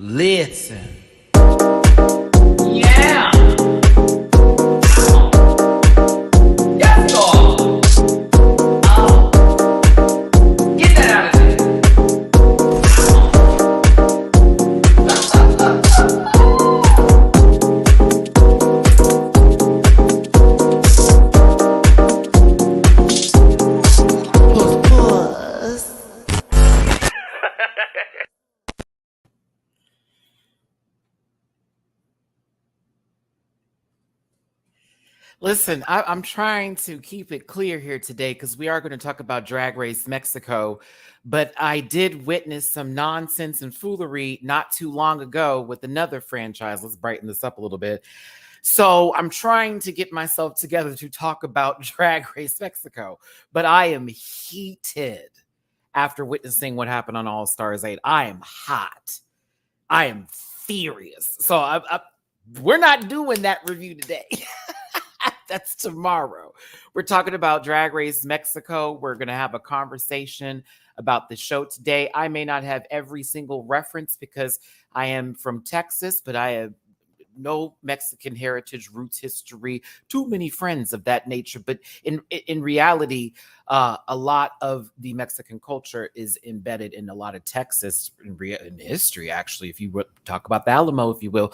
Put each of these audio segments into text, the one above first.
Listen. Yeah. Yes, Lord. Get that out of there. Listen, I'm trying to keep it clear here today because we are going to talk about Drag Race Mexico, but I did witness some nonsense and foolery not too long ago with another franchise. Let's brighten this up a little bit. So I'm trying to get myself together to talk about Drag Race Mexico, but I am heated after witnessing what happened on All Stars 8. I am hot. I am furious. So we're not doing that review today. That's tomorrow. We're talking about Drag Race Mexico. We're going to have a conversation about the show today. I may not have every single reference because I am from Texas, but I have no Mexican heritage, roots, history, too many friends of that nature. But in reality, a lot of the Mexican culture is embedded in a lot of Texas in history, actually, if you would talk about the Alamo, if you will.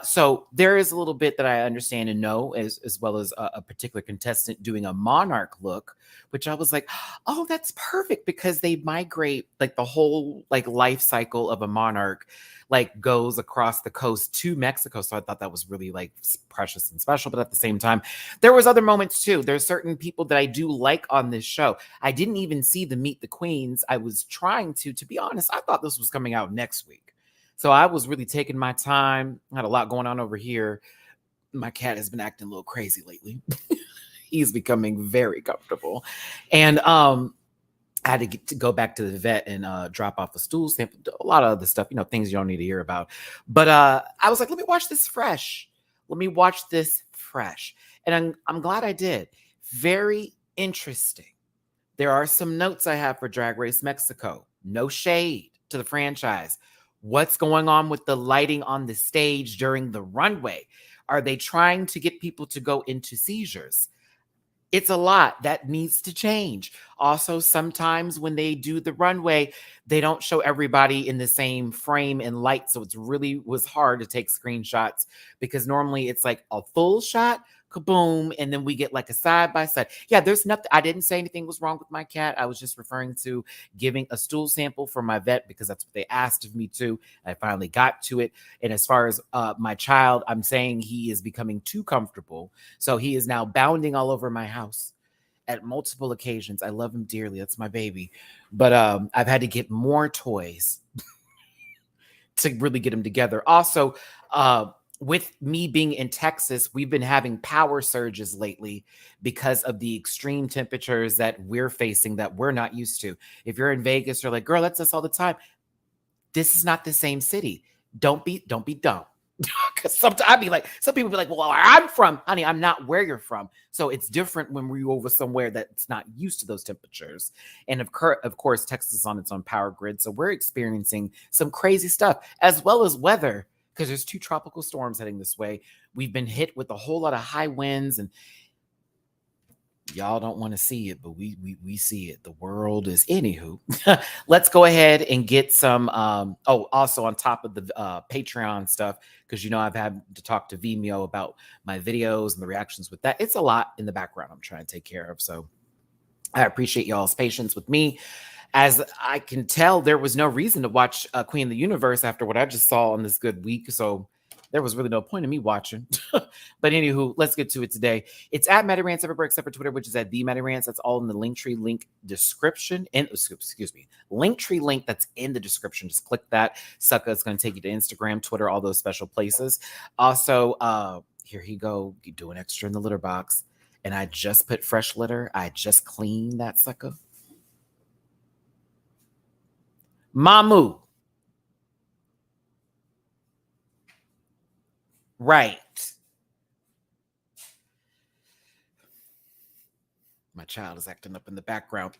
So there is a little bit that I understand and know, as well as a particular contestant doing a monarch look, which I was like, oh, that's perfect because they migrate like the whole like life cycle of a monarch like goes across the coast to Mexico. So I thought that was really like precious and special. But at the same time, there was other moments too. There's certain people that I do like on this show. I didn't even see the Meet the Queens. I was trying to be honest, I thought this was coming out next week. So I was really taking my time. I had a lot going on over here. My cat has been acting a little crazy lately. He's becoming very comfortable. And I had to go back to the vet and drop off a stool sample, a lot of other stuff, things you don't need to hear about. But I was like, let me watch this fresh. Let me watch this fresh. And I'm glad I did. Very interesting. There are some notes I have for Drag Race Mexico. No shade to the franchise. What's going on with the lighting on the stage during the runway? Are they trying to get people to go into seizures? It's a lot that needs to change. Also, sometimes when they do the runway, they don't show everybody in the same frame and light. So it's really was hard to take screenshots because normally it's like a full shot, kaboom, and then we get like a side by side. Yeah, there's nothing. I didn't say anything was wrong with my cat. I was just referring to giving a stool sample for my vet because that's what they asked of me to. I finally got to it. And as far as my child, I'm saying he is becoming too comfortable. So he is now bounding all over my house at multiple occasions. I love him dearly. That's my baby. But I've had to get more toys to really get him together. Also, with me being in Texas, we've been having power surges lately because of the extreme temperatures that we're facing that we're not used to. If you're in Vegas, you're like, girl, that's us all the time. This is not the same city. Don't be dumb. Because sometimes I'd be like, some people be like, well, where I'm from, honey, I'm not where you're from. So it's different when we're over somewhere that's not used to those temperatures. And of course, Texas is on its own power grid. So we're experiencing some crazy stuff as well as weather because there's 2 tropical storms heading this way. We've been hit with a whole lot of high winds and y'all don't want to see it, but we see it. The world is anywho. Let's go ahead and get some. Also on top of the Patreon stuff, because I've had to talk to Vimeo about my videos and the reactions with that. It's a lot in the background I'm trying to take care of. So I appreciate y'all's patience with me. As I can tell, there was no reason to watch Queen of the Universe after what I just saw on this good week. So there was really no point in me watching. But anywho, let's get to it today. It's at MattyRants everywhere except for Twitter, which is at the MattyRants. That's all in the Linktree link description. And Linktree link that's in the description. Just click that. Sucker. It's going to take you to Instagram, Twitter, all those special places. Also, here he go. You do an extra in the litter box. And I just put fresh litter. I just cleaned that sucker. Mamu. Right. My child is acting up in the background.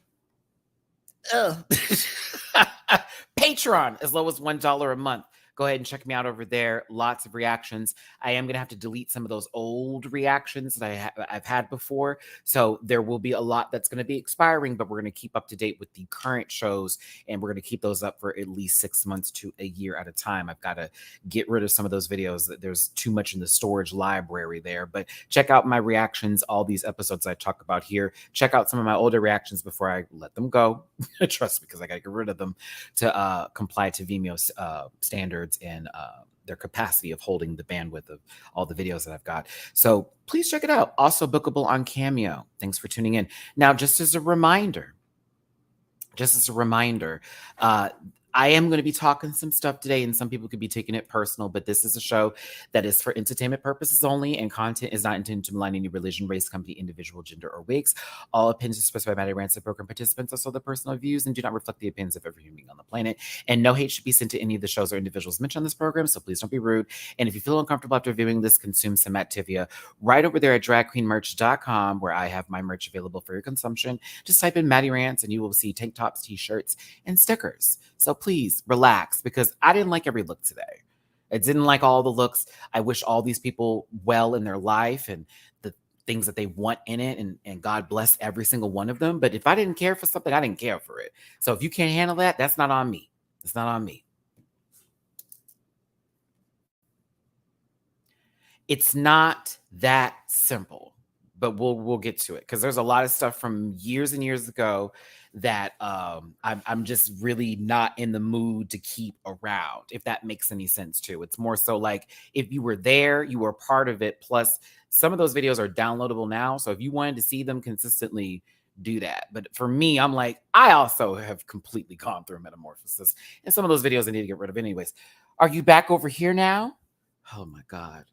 Patreon, as low as $1 a month. Go ahead and check me out over there. Lots of reactions. I am going to have to delete some of those old reactions that I've had before. So there will be a lot that's going to be expiring, but we're going to keep up to date with the current shows, and we're going to keep those up for at least 6 months to a year at a time. I've got to get rid of some of those videos. There's too much in the storage library there. But check out my reactions, all these episodes I talk about here. Check out some of my older reactions before I let them go. Trust me, because I got to get rid of them to comply to Vimeo's standards and their capacity of holding the bandwidth of all the videos that I've got. So please check it out. Also bookable on Cameo. Thanks for tuning in. Now, just as a reminder, I am going to be talking some stuff today, and some people could be taking it personal, but this is a show that is for entertainment purposes only, and content is not intended to malign any religion, race, company, individual, gender, or wigs. All opinions expressed by Matty Rants and program participants are so their personal views and do not reflect the opinions of every human being on the planet. And no hate should be sent to any of the shows or individuals mentioned on this program, so please don't be rude. And if you feel uncomfortable after viewing this, consume some Activia right over there at dragqueenmerch.com, where I have my merch available for your consumption. Just type in Matty Rants and you will see tank tops, t-shirts, and stickers. So please relax, because I didn't like every look today. I didn't like all the looks. I wish all these people well in their life and the things that they want in it, and God bless every single one of them. But if I didn't care for something, I didn't care for it. So if you can't handle that, that's not on me. It's not on me. It's not that simple, but we'll get to it, because there's a lot of stuff from years and years ago that I'm just really not in the mood to keep around, if that makes any sense too. It's more so like, if you were there, you were part of it. Plus, some of those videos are downloadable now, so if you wanted to see them consistently, do that. But for me, I'm like, I also have completely gone through a metamorphosis, and some of those videos I need to get rid of anyways. Are you back over here now? Oh my God.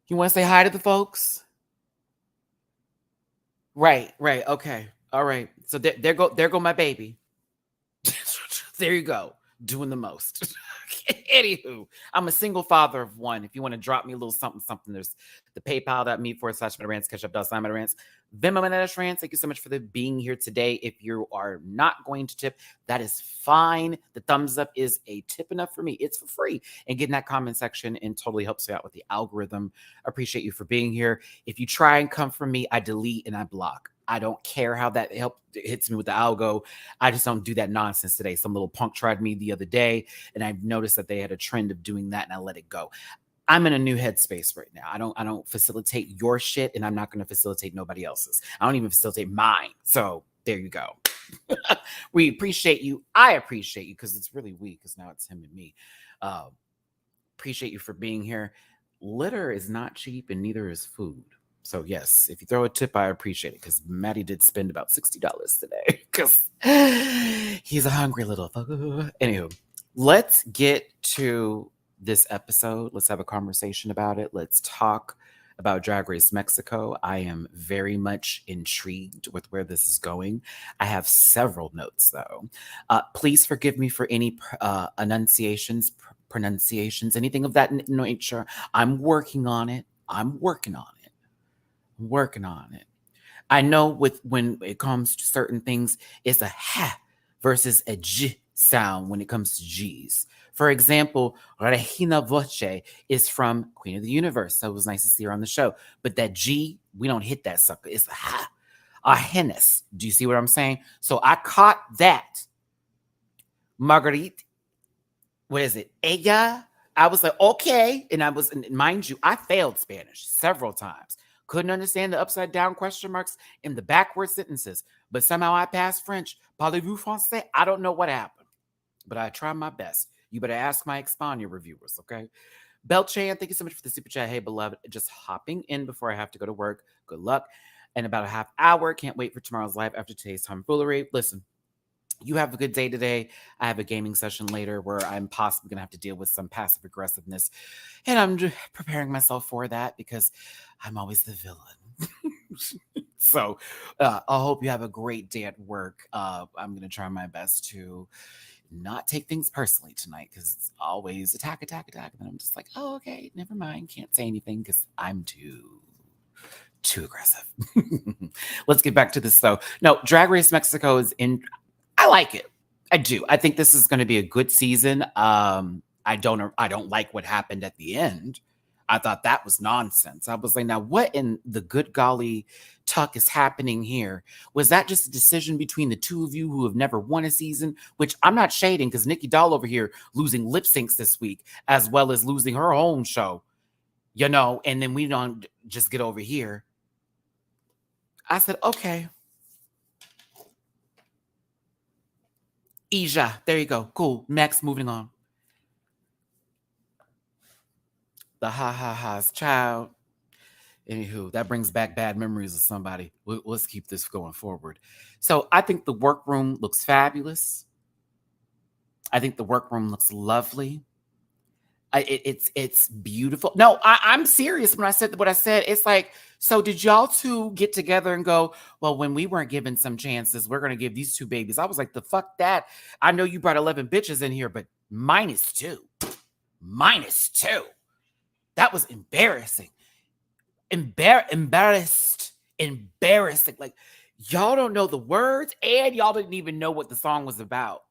You want to say hi to the folks? Right. Okay. All right. So there go my baby. There you go. Doing the most. Anywho, I'm a single father of one. If you want to drop me a little something, there's the PayPal.me/MattyRants, ketchup.MattyRants, Venmo MattyRants. Thank you so much for being here today. If you are not going to tip, that is fine. The thumbs up is a tip enough for me. It's for free. And get in that comment section and totally helps you out with the algorithm. Appreciate you for being here. If you try and come from me, I delete and I block. I don't care how that hits me with the algo. I just don't do that nonsense today. Some little punk tried me the other day, and I noticed that they had a trend of doing that, and I let it go. I'm in a new headspace right now. I don't facilitate your shit, and I'm not going to facilitate nobody else's. I don't even facilitate mine. So there you go. We appreciate you. I appreciate you, because it's really we, because now it's him and me. Appreciate you for being here. Litter is not cheap, and neither is food. So yes, if you throw a tip, I appreciate it, because Matty did spend about $60 today, because he's a hungry little fucker. Anywho, let's get to this episode. Let's have a conversation about it. Let's talk about Drag Race Mexico. I am very much intrigued with where this is going. I have several notes, though. Please forgive me for any pronunciations, anything of that nature. I'm working on it. I know when it comes to certain things, it's a ha versus a j sound when it comes to G's. For example, Regina Voce is from Queen of the Universe, so it was nice to see her on the show. But that G, we don't hit that sucker. It's a ha. Ajenas. Do you see what I'm saying? So I caught that. Marguerite, what is it? Ella. I was like, okay. And mind you, I failed Spanish several times. Couldn't understand the upside down question marks in the backward sentences. But somehow I passed French. Parlez-vous français? I don't know what happened, but I tried my best. You better ask my Exponia reviewers, okay? Belchan, thank you so much for the super chat. Hey, beloved, just hopping in before I have to go to work. Good luck. In about a half hour. Can't wait for tomorrow's live after today's tomfoolery. Listen, you have a good day today. I have a gaming session later where I'm possibly going to have to deal with some passive aggressiveness. And I'm just preparing myself for that, because I'm always the villain. So I hope you have a great day at work. I'm going to try my best to not take things personally tonight, because it's always attack. And I'm just like, oh, okay, never mind. Can't say anything because I'm too aggressive. Let's get back to this though. No, Drag Race Mexico is in. I like it. I do. I think this is going to be a good season. I don't like what happened at the end. I thought that was nonsense. I was like, now what in the good golly tuck is happening here? Was that just a decision between the two of you who have never won a season? Which I'm not shading because Nikki Doll over here losing lip syncs this week, as well as losing her own show, and then we don't just get over here. I said, okay. Ija, there you go. Cool. Next, moving on. The ha-ha-ha's child. Anywho, that brings back bad memories of somebody. Let's keep this going forward. So I think the workroom looks fabulous. I think the workroom looks lovely. It's beautiful. No, I'm serious when I said what I said. It's like, so did y'all two get together and go, well, when we weren't given some chances, we're going to give these two babies. I was like, the fuck that. I know you brought 11 bitches in here, but -2. -2. That was embarrassing. Embarrassing. Like, y'all don't know the words and y'all didn't even know what the song was about.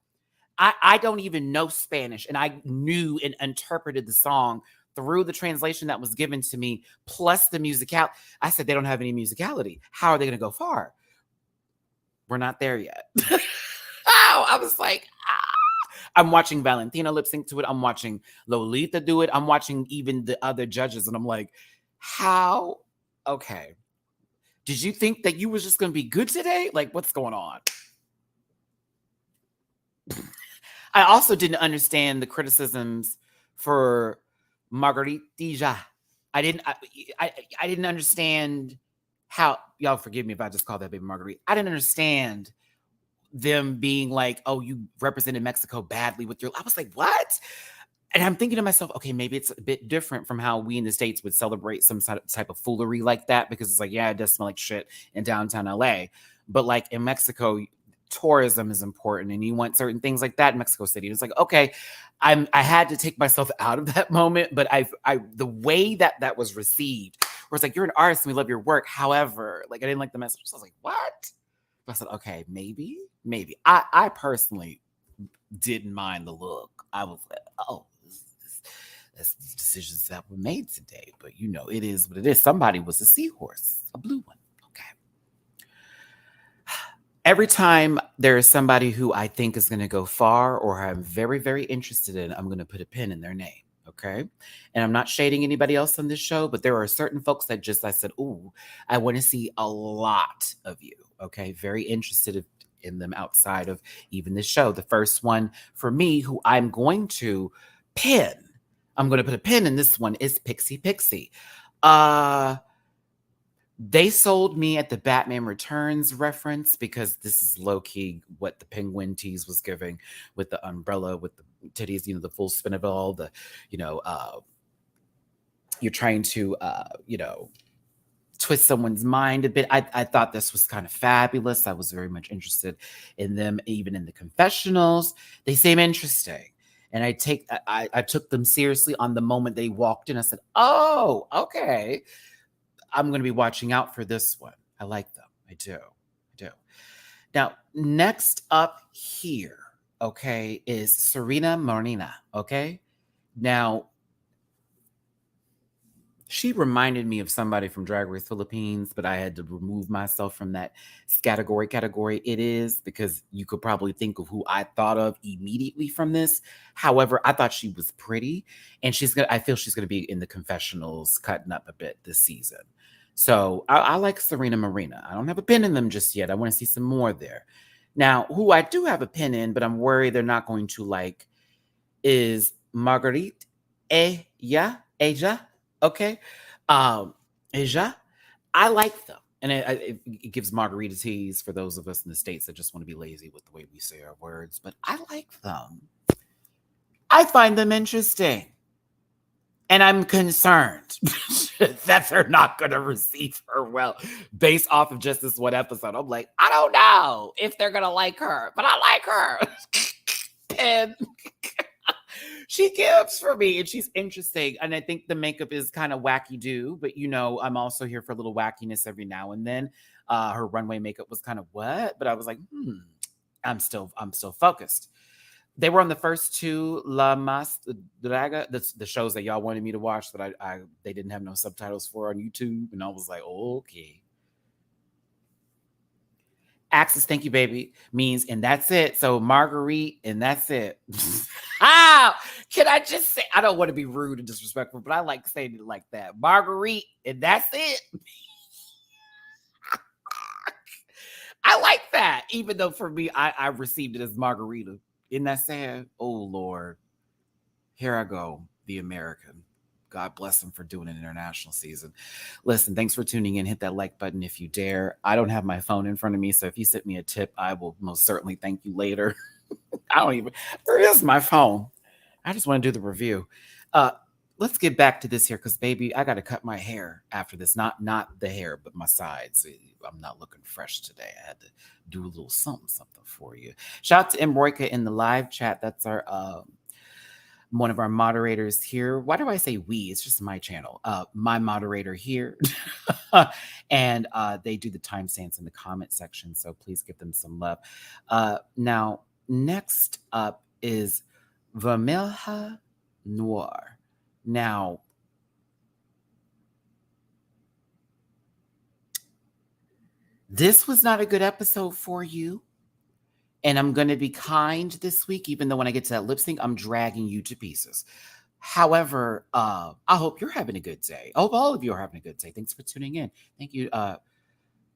I don't even know Spanish, and I knew and interpreted the song through the translation that was given to me, plus the musicality. I said, they don't have any musicality. How are they going to go far? We're not there yet. I was like, I'm watching Valentina lip sync to it. I'm watching Lolita do it. I'm watching even the other judges, and I'm like, how? Okay. Did you think that you was just going to be good today? Like, what's going on? I also didn't understand the criticisms for Margarita. I didn't understand how, y'all forgive me if I just call that baby Marguerite. I didn't understand them being like, oh, you represented Mexico badly with your, I was like, what? And I'm thinking to myself, okay, maybe it's a bit different from how we in the States would celebrate some type of foolery like that, because it's like, yeah, it does smell like shit in downtown LA. But like in Mexico, tourism is important and you want certain things like that in Mexico City. It's like, okay, I had to take myself out of that moment, but I the way that was received, where it's like, you're an artist and we love your work. However, like I didn't like the message. So I was like, what? But I said, okay, maybe. I personally didn't mind the look. I was like, oh, that's the decisions that were made today. But it is what it is. Somebody was a seahorse, a blue one. Every time there is somebody who I think is going to go far or I'm very, very interested in, I'm going to put a pin in their name. Okay. And I'm not shading anybody else on this show, but there are certain folks that I said, ooh, I want to see a lot of you. Okay. Very interested in them outside of even this show. The first one for me, who I'm going to pin, I'm going to put a pin in this one, is Pixie Pixie. They sold me at the Batman Returns reference because this is low-key what the Penguin tease was giving, with the umbrella, with the titties, the full spin of it all, you're trying to, twist someone's mind a bit. I thought this was kind of fabulous. I was very much interested in them, even in the confessionals. They seem interesting. And I took them seriously on the moment they walked in. I said, oh, okay. I'm going to be watching out for this one. I like them. I do. Now, next up here, okay, is Serena Morena, okay? Now, she reminded me of somebody from Drag Race Philippines, but I had to remove myself from that category. It is because you could probably think of who I thought of immediately from this. However, I thought she was pretty, and I feel she's gonna be in the confessionals cutting up a bit this season. So I like Serena Morena. I don't have a pin in them just yet. I want to see some more there. Now, who I do have a pin in, but I'm worried they're not going to like, is Marguerite Eja. Okay. Eja. I like them. And it gives margarita teas for those of us in the States that just want to be lazy with the way we say our words. But I like them. I find them interesting. And I'm concerned that they're not going to receive her well based off of just this one episode. I'm like, I don't know if they're going to like her, but I like her. And she gives for me, and she's interesting. And I think the makeup is kind of wacky-do, but I'm also here for a little wackiness every now and then. Her runway makeup was kind of what? But I was like, I'm still focused. They were on the first two La Mas Draga, the shows that y'all wanted me to watch that I they didn't have no subtitles for on YouTube, and I was like, okay. Access, thank you, baby, means and that's it. So Marguerite, and that's it. Can I just say I don't want to be rude and disrespectful, but I like saying it like that. Marguerite, and that's it. I like that, even though for me, I received it as Margarita. Isn't that sad? Oh Lord. Here I go, the American. God bless him for doing an international season. Listen, thanks for tuning in. Hit that like button if you dare. I don't have my phone in front of me, so if you sent me a tip, I will most certainly thank you later. I don't even, where is my phone? I just want to do the review. Let's get back to this here, because baby, I got to cut my hair after this. Not the hair, but my sides. I'm not looking fresh today. I had to do a little something for you. Shout out to Embroika in the live chat. That's our one of our moderators here. Why do I say we? It's just my channel. My moderator here. And they do the timestamps in the comment section, so please give them some love. Now, next up is Vermelha Noir. Now, this was not a good episode for you. And I'm going to be kind this week, even though when I get to that lip sync, I'm dragging you to pieces. However, I hope you're having a good day. I hope all of you are having a good day. Thanks for tuning in. Thank you,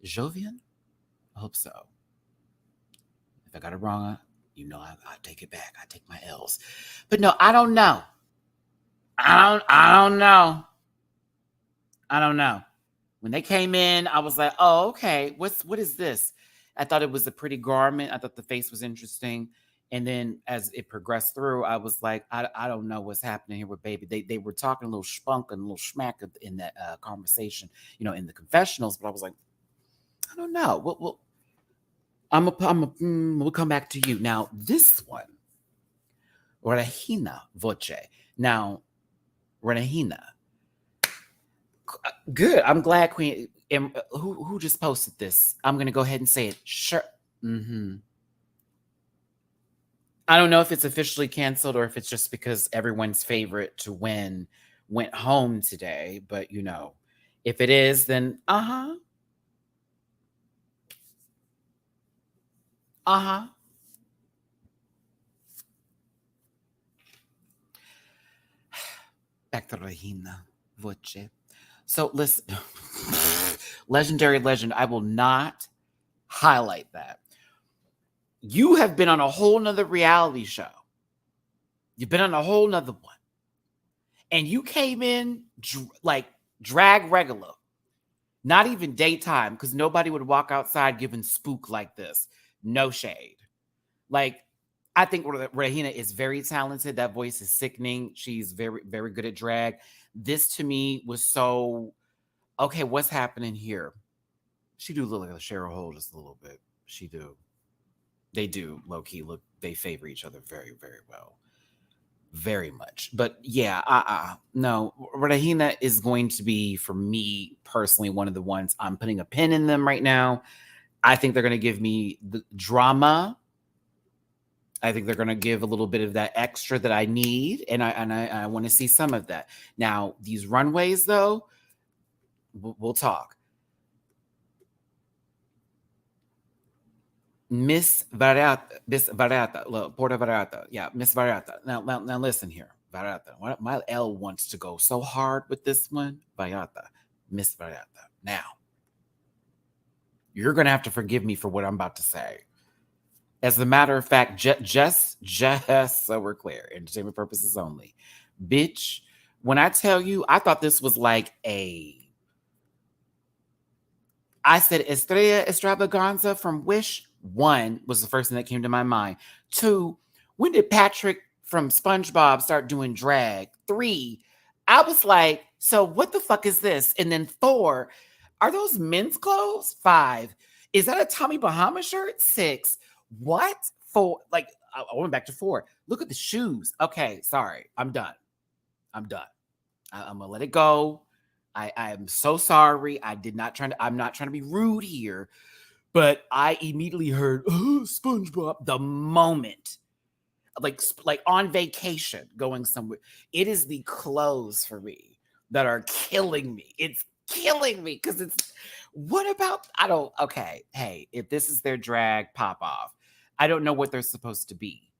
Jovian. I hope so. If I got it wrong, you know I take it back. I take my L's. But no, I don't know. I don't know. I don't know. When they came in, I was like, oh, okay. What is this? I thought it was a pretty garment. I thought the face was interesting. And then as it progressed through, I was like, I don't know what's happening here with baby. They were talking a little spunk and a little schmack in that conversation, in the confessionals. But I was like, I don't know. We'll come back to you. Now, this one, Regina Voce. Now, Regina. Good. I'm glad Queen. Who just posted this? I'm going to go ahead and say it. Sure. Mm-hmm. I don't know if it's officially canceled or if it's just because everyone's favorite to win went home today. But, if it is, then uh-huh. Uh-huh. Back to Regina Voce. So listen, legendary legend. I will not highlight that. You have been on a whole nother reality show. You've been on a whole nother one. And you came in like drag regular. Not even daytime, because nobody would walk outside giving spook like this. No shade. Like, I think Regina is very talented. That voice is sickening. She's very, very good at drag. This to me was so, okay, what's happening here? She do look like a Cheryl Hole just a little bit. She do. They do, low-key, look, they favor each other very, very well. Very much. But yeah, no, Regina is going to be, for me personally, one of the ones I'm putting a pin in them right now. I think they're going to give me the drama. I think they're going to give a little bit of that extra that I need, and I want to see some of that. Now, these runways, though, we'll talk. Miss Variata, Porta Variata. Yeah, Miss Variata. Now listen here, Variata. My L wants to go so hard with this one, Variata, Miss Variata. Now, you're going to have to forgive me for what I'm about to say. As a matter of fact, just so we're clear, entertainment purposes only. Bitch, when I tell you, I thought this was like I said Estrella Extravaganza from Wish. 1 was the first thing that came to my mind. 2, when did Patrick from SpongeBob start doing drag? 3, I was like, so what the fuck is this? And then 4, are those men's clothes? 5, is that a Tommy Bahama shirt? 6, what? 4, like, I went back to 4. Look at the shoes. Okay, sorry, I'm done. I'm gonna let it go. I am so sorry. I'm not trying to be rude here, But I immediately heard SpongeBob the moment, like on vacation, going somewhere. It is the clothes for me that are killing me. It's killing me because it's what about I don't okay. Hey, if this is their drag pop off, I don't know what they're supposed to be.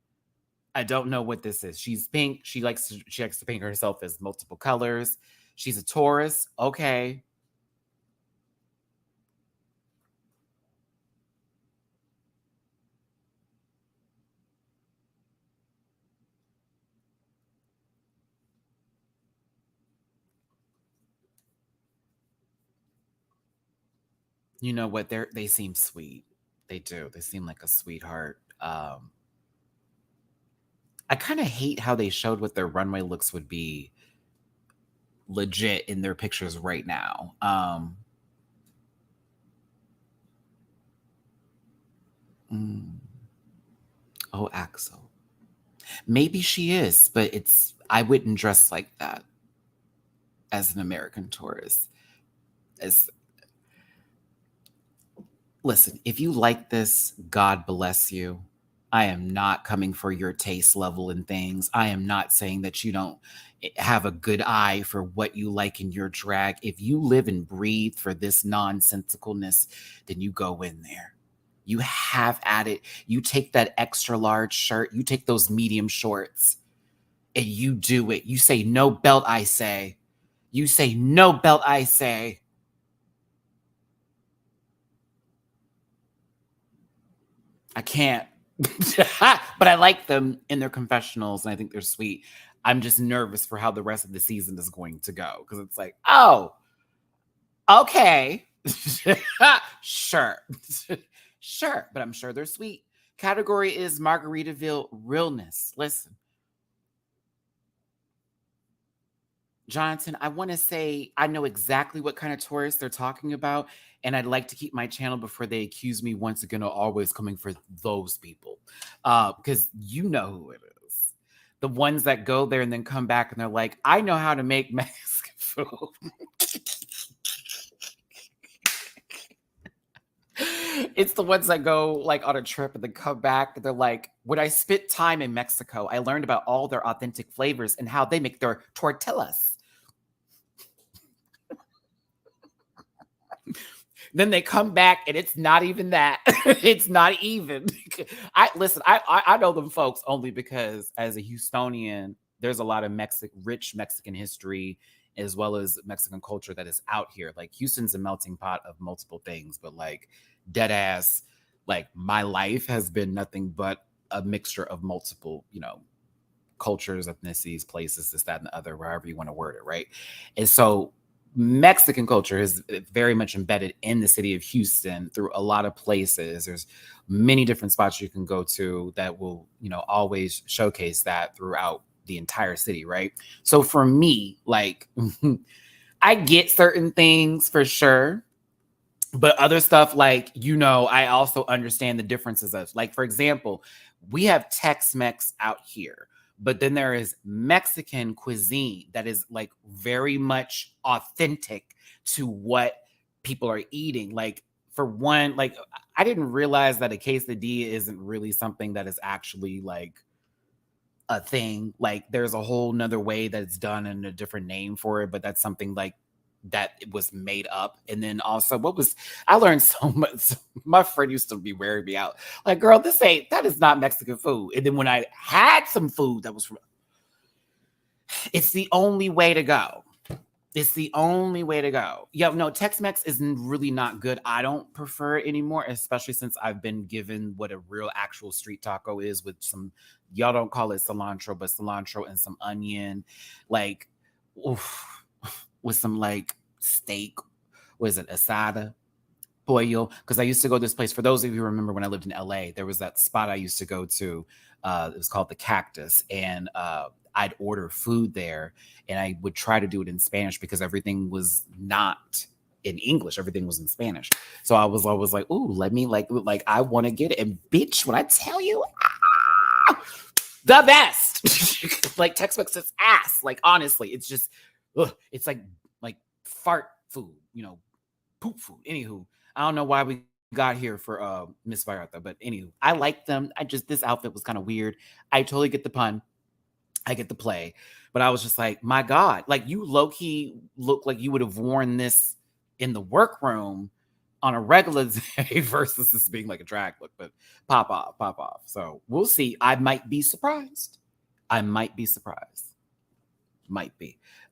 I don't know what this is. She's pink. She likes to paint herself as multiple colors. She's a Taurus. Okay. You know what? They seem sweet. They do. They seem like a sweetheart. I kind of hate how they showed what their runway looks would be legit in their pictures right now. Mm, oh, Axel. Maybe she is, but I wouldn't dress like that as an American tourist. As Listen, if you like this, God bless you. I am not coming for your taste level in things. I am not saying that you don't have a good eye for what you like in your drag. If you live and breathe for this nonsensicalness, then you go in there. You have at it. You take that extra large shirt, you take those medium shorts, and you do it. You say, no belt, I say. You say, no belt, I say. I can't. But I like them in their confessionals, and I think they're sweet. I'm just nervous for how the rest of the season is going to go because it's like, oh, okay, sure, sure, but I'm sure they're sweet. Category is Margaritaville realness. Listen, Jonathan, I want to say I know exactly what kind of tourists they're talking about, and I'd like to keep my channel before they accuse me once again of always coming for those people, because you know who it is. The ones that go there and then come back and they're like, I know how to make Mexican food. It's the ones that go like on a trip and then come back and they're like, when I spent time in Mexico, I learned about all their authentic flavors and how they make their tortillas. Then they come back and it's not even that. It's not even. I listen. I know them folks only because as a Houstonian, there's a lot of rich Mexican history as well as Mexican culture that is out here. Like Houston's a melting pot of multiple things, but like dead ass, like my life has been nothing but a mixture of multiple, cultures, ethnicities, places, this, that, and the other, wherever you want to word it, right? And so Mexican culture is very much embedded in the city of Houston through a lot of places. There's many different spots you can go to that will, always showcase that throughout the entire city, right? So for me, like, I get certain things for sure. But other stuff like, I also understand the differences of, like, for example, we have Tex-Mex out here, but then there is Mexican cuisine that is like very much authentic to what people are eating. Like, for one, like, I didn't realize that a quesadilla isn't really something that is actually like a thing. Like, there's a whole nother way that it's done and a different name for it, but that's something like that it was made up. And then also, I learned so much. My friend used to be wearing me out. Like, girl, that is not Mexican food. And then when I had some food that was from, it's the only way to go. It's the only way to go. Yeah, no, Tex-Mex is really not good. I don't prefer it anymore, especially since I've been given what a real actual street taco is with some, y'all don't call it cilantro, but cilantro and some onion, like, oof, with some like steak. What is it? Asada? Pollo. Because I used to go to this place. For those of you who remember when I lived in LA, there was that spot I used to go to. It was called the Cactus. And I'd order food there and I would try to do it in Spanish because everything was not in English. Everything was in Spanish. So I was always like, ooh, let me like I want to get it. And bitch, when I tell you, the best. Like Tex-Mex is ass. Like, honestly, it's just, it's like fart food, poop food. Anywho, I don't know why we got here for Miss Vallarta. But anyway, I like them. This outfit was kind of weird. I totally get the pun. I get the play. But I was just like, my God, like you low-key look like you would have worn this in the workroom on a regular day versus this being like a drag look. But pop off. So we'll see. I might be surprised. Might be.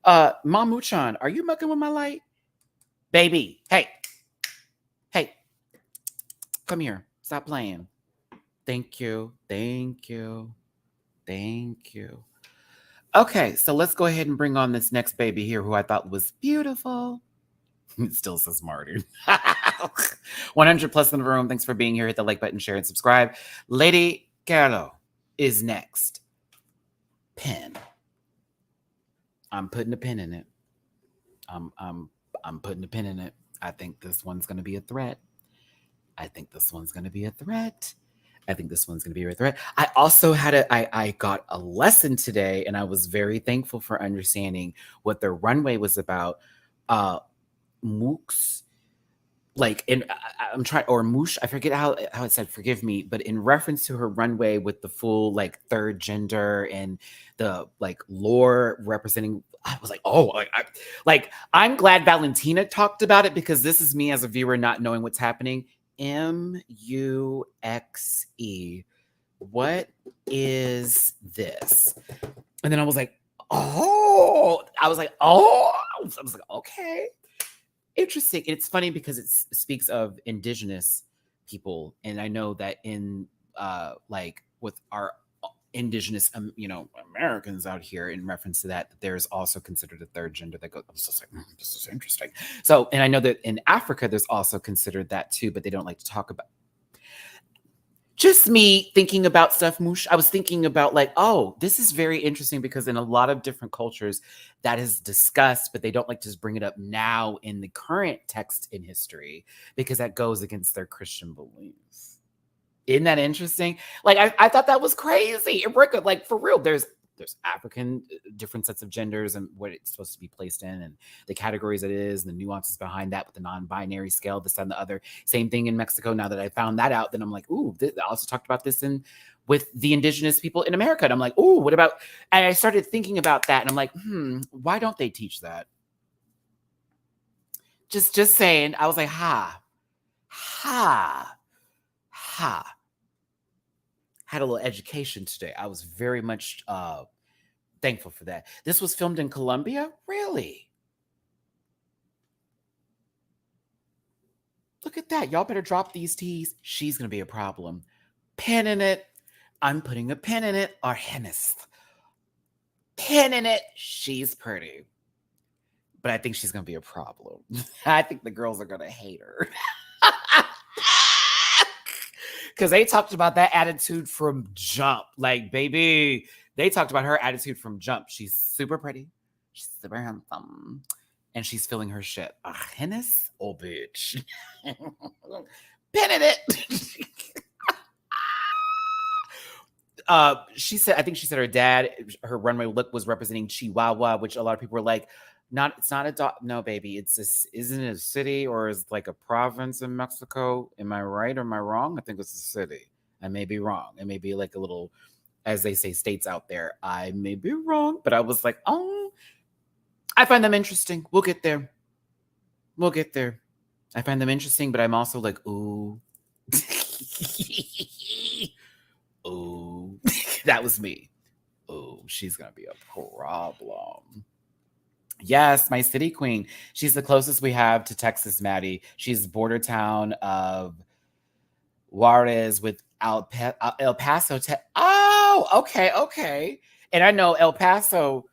Mom Muchan, are you mucking with my light? Baby, hey, come here. Stop playing. Thank you. Okay, so let's go ahead and bring on this next baby here who I thought was beautiful. It still says martyred. 100 plus in the room. Thanks for being here. Hit the like button, share, and subscribe. Lady Carlo is next. Pen. I'm putting a pin in it. I'm putting a pin in it. I think this one's going to be a threat. I also had I got a lesson today, and I was very thankful for understanding what their runway was about. Mooks, like I'm trying, or Moosh, I forget how it said, forgive me, but in reference to her runway with the full like third gender and the like lore representing, I was like, oh, I'm glad Valentina talked about it, because this is me as a viewer not knowing what's happening. MUXE. What is this? And then I was like, oh, okay. Interesting. It's funny because it speaks of indigenous people. And I know that in like with our indigenous, Americans out here, in reference to that, there's also considered a third gender that goes, I was just like, this is interesting. So, and I know that in Africa, there's also considered that too, but they don't like to talk about. Just me thinking about stuff, Moosh. I was thinking about like, oh, this is very interesting, because in a lot of different cultures that is discussed, but they don't like to just bring it up now in the current text in history, because that goes against their Christian beliefs. Isn't that interesting? Like, I thought that was crazy. Like, for real, there's African different sets of genders and what it's supposed to be placed in, and the categories it is, and the nuances behind that with the non-binary scale, this and the other. Same thing in Mexico. Now that I found that out, then I'm like, ooh, I also talked about this with the indigenous people in America. And I'm like, ooh, what about? And I started thinking about that, and I'm like, why don't they teach that? Just saying. I was like, ha. Had a little education today. I was very much thankful for that. This was filmed in Colombia? Really? Look at that. Y'all better drop these teas. She's going to be a problem. Pin in it. I'm putting a pin in it. Argenis. Pin in it. She's pretty. But I think she's going to be a problem. I think the girls are going to hate her. Because they talked about that attitude from jump. Like, baby, they talked about her attitude from jump. She's super pretty. She's super handsome. And she's feeling her shit. Argenis? Oh, bitch. Pin in it. She said, I think she said her dad, her runway look was representing Chihuahua, which a lot of people were like, it's not a dog. No, baby. It's this. Isn't it a city, or is it like a province in Mexico? Am I right or am I wrong? I think it's a city. I may be wrong. It may be like a little, as they say, states out there. I may be wrong, but I was like, oh, I find them interesting. We'll get there. I find them interesting, but I'm also like, ooh. Ooh. That was me. Ooh, she's going to be a problem. Yes, my city queen. She's the closest we have to Texas, Matty. She's border town of Juarez with El Paso. Oh, okay. And I know El Paso.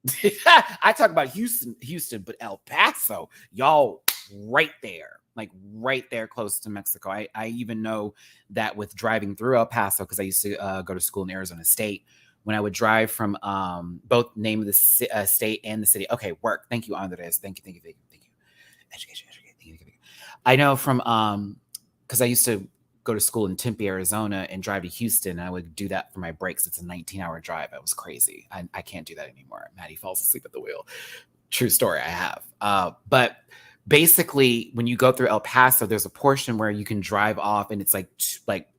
I talk about Houston, but El Paso, y'all, right there, like right there, close to Mexico. I even know that with driving through El Paso, because I used to go to school in Arizona State. When I would drive from both name of the state and the city. Okay, work. Thank you, Andres. Thank you. Education. Thank you. I know from because I used to go to school in Tempe, Arizona, and drive to Houston. I would do that for my breaks. It's a 19-hour drive. It was crazy. I can't do that anymore. Matty falls asleep at the wheel. True story. I have. But basically when you go through El Paso, there's a portion where you can drive off and it's like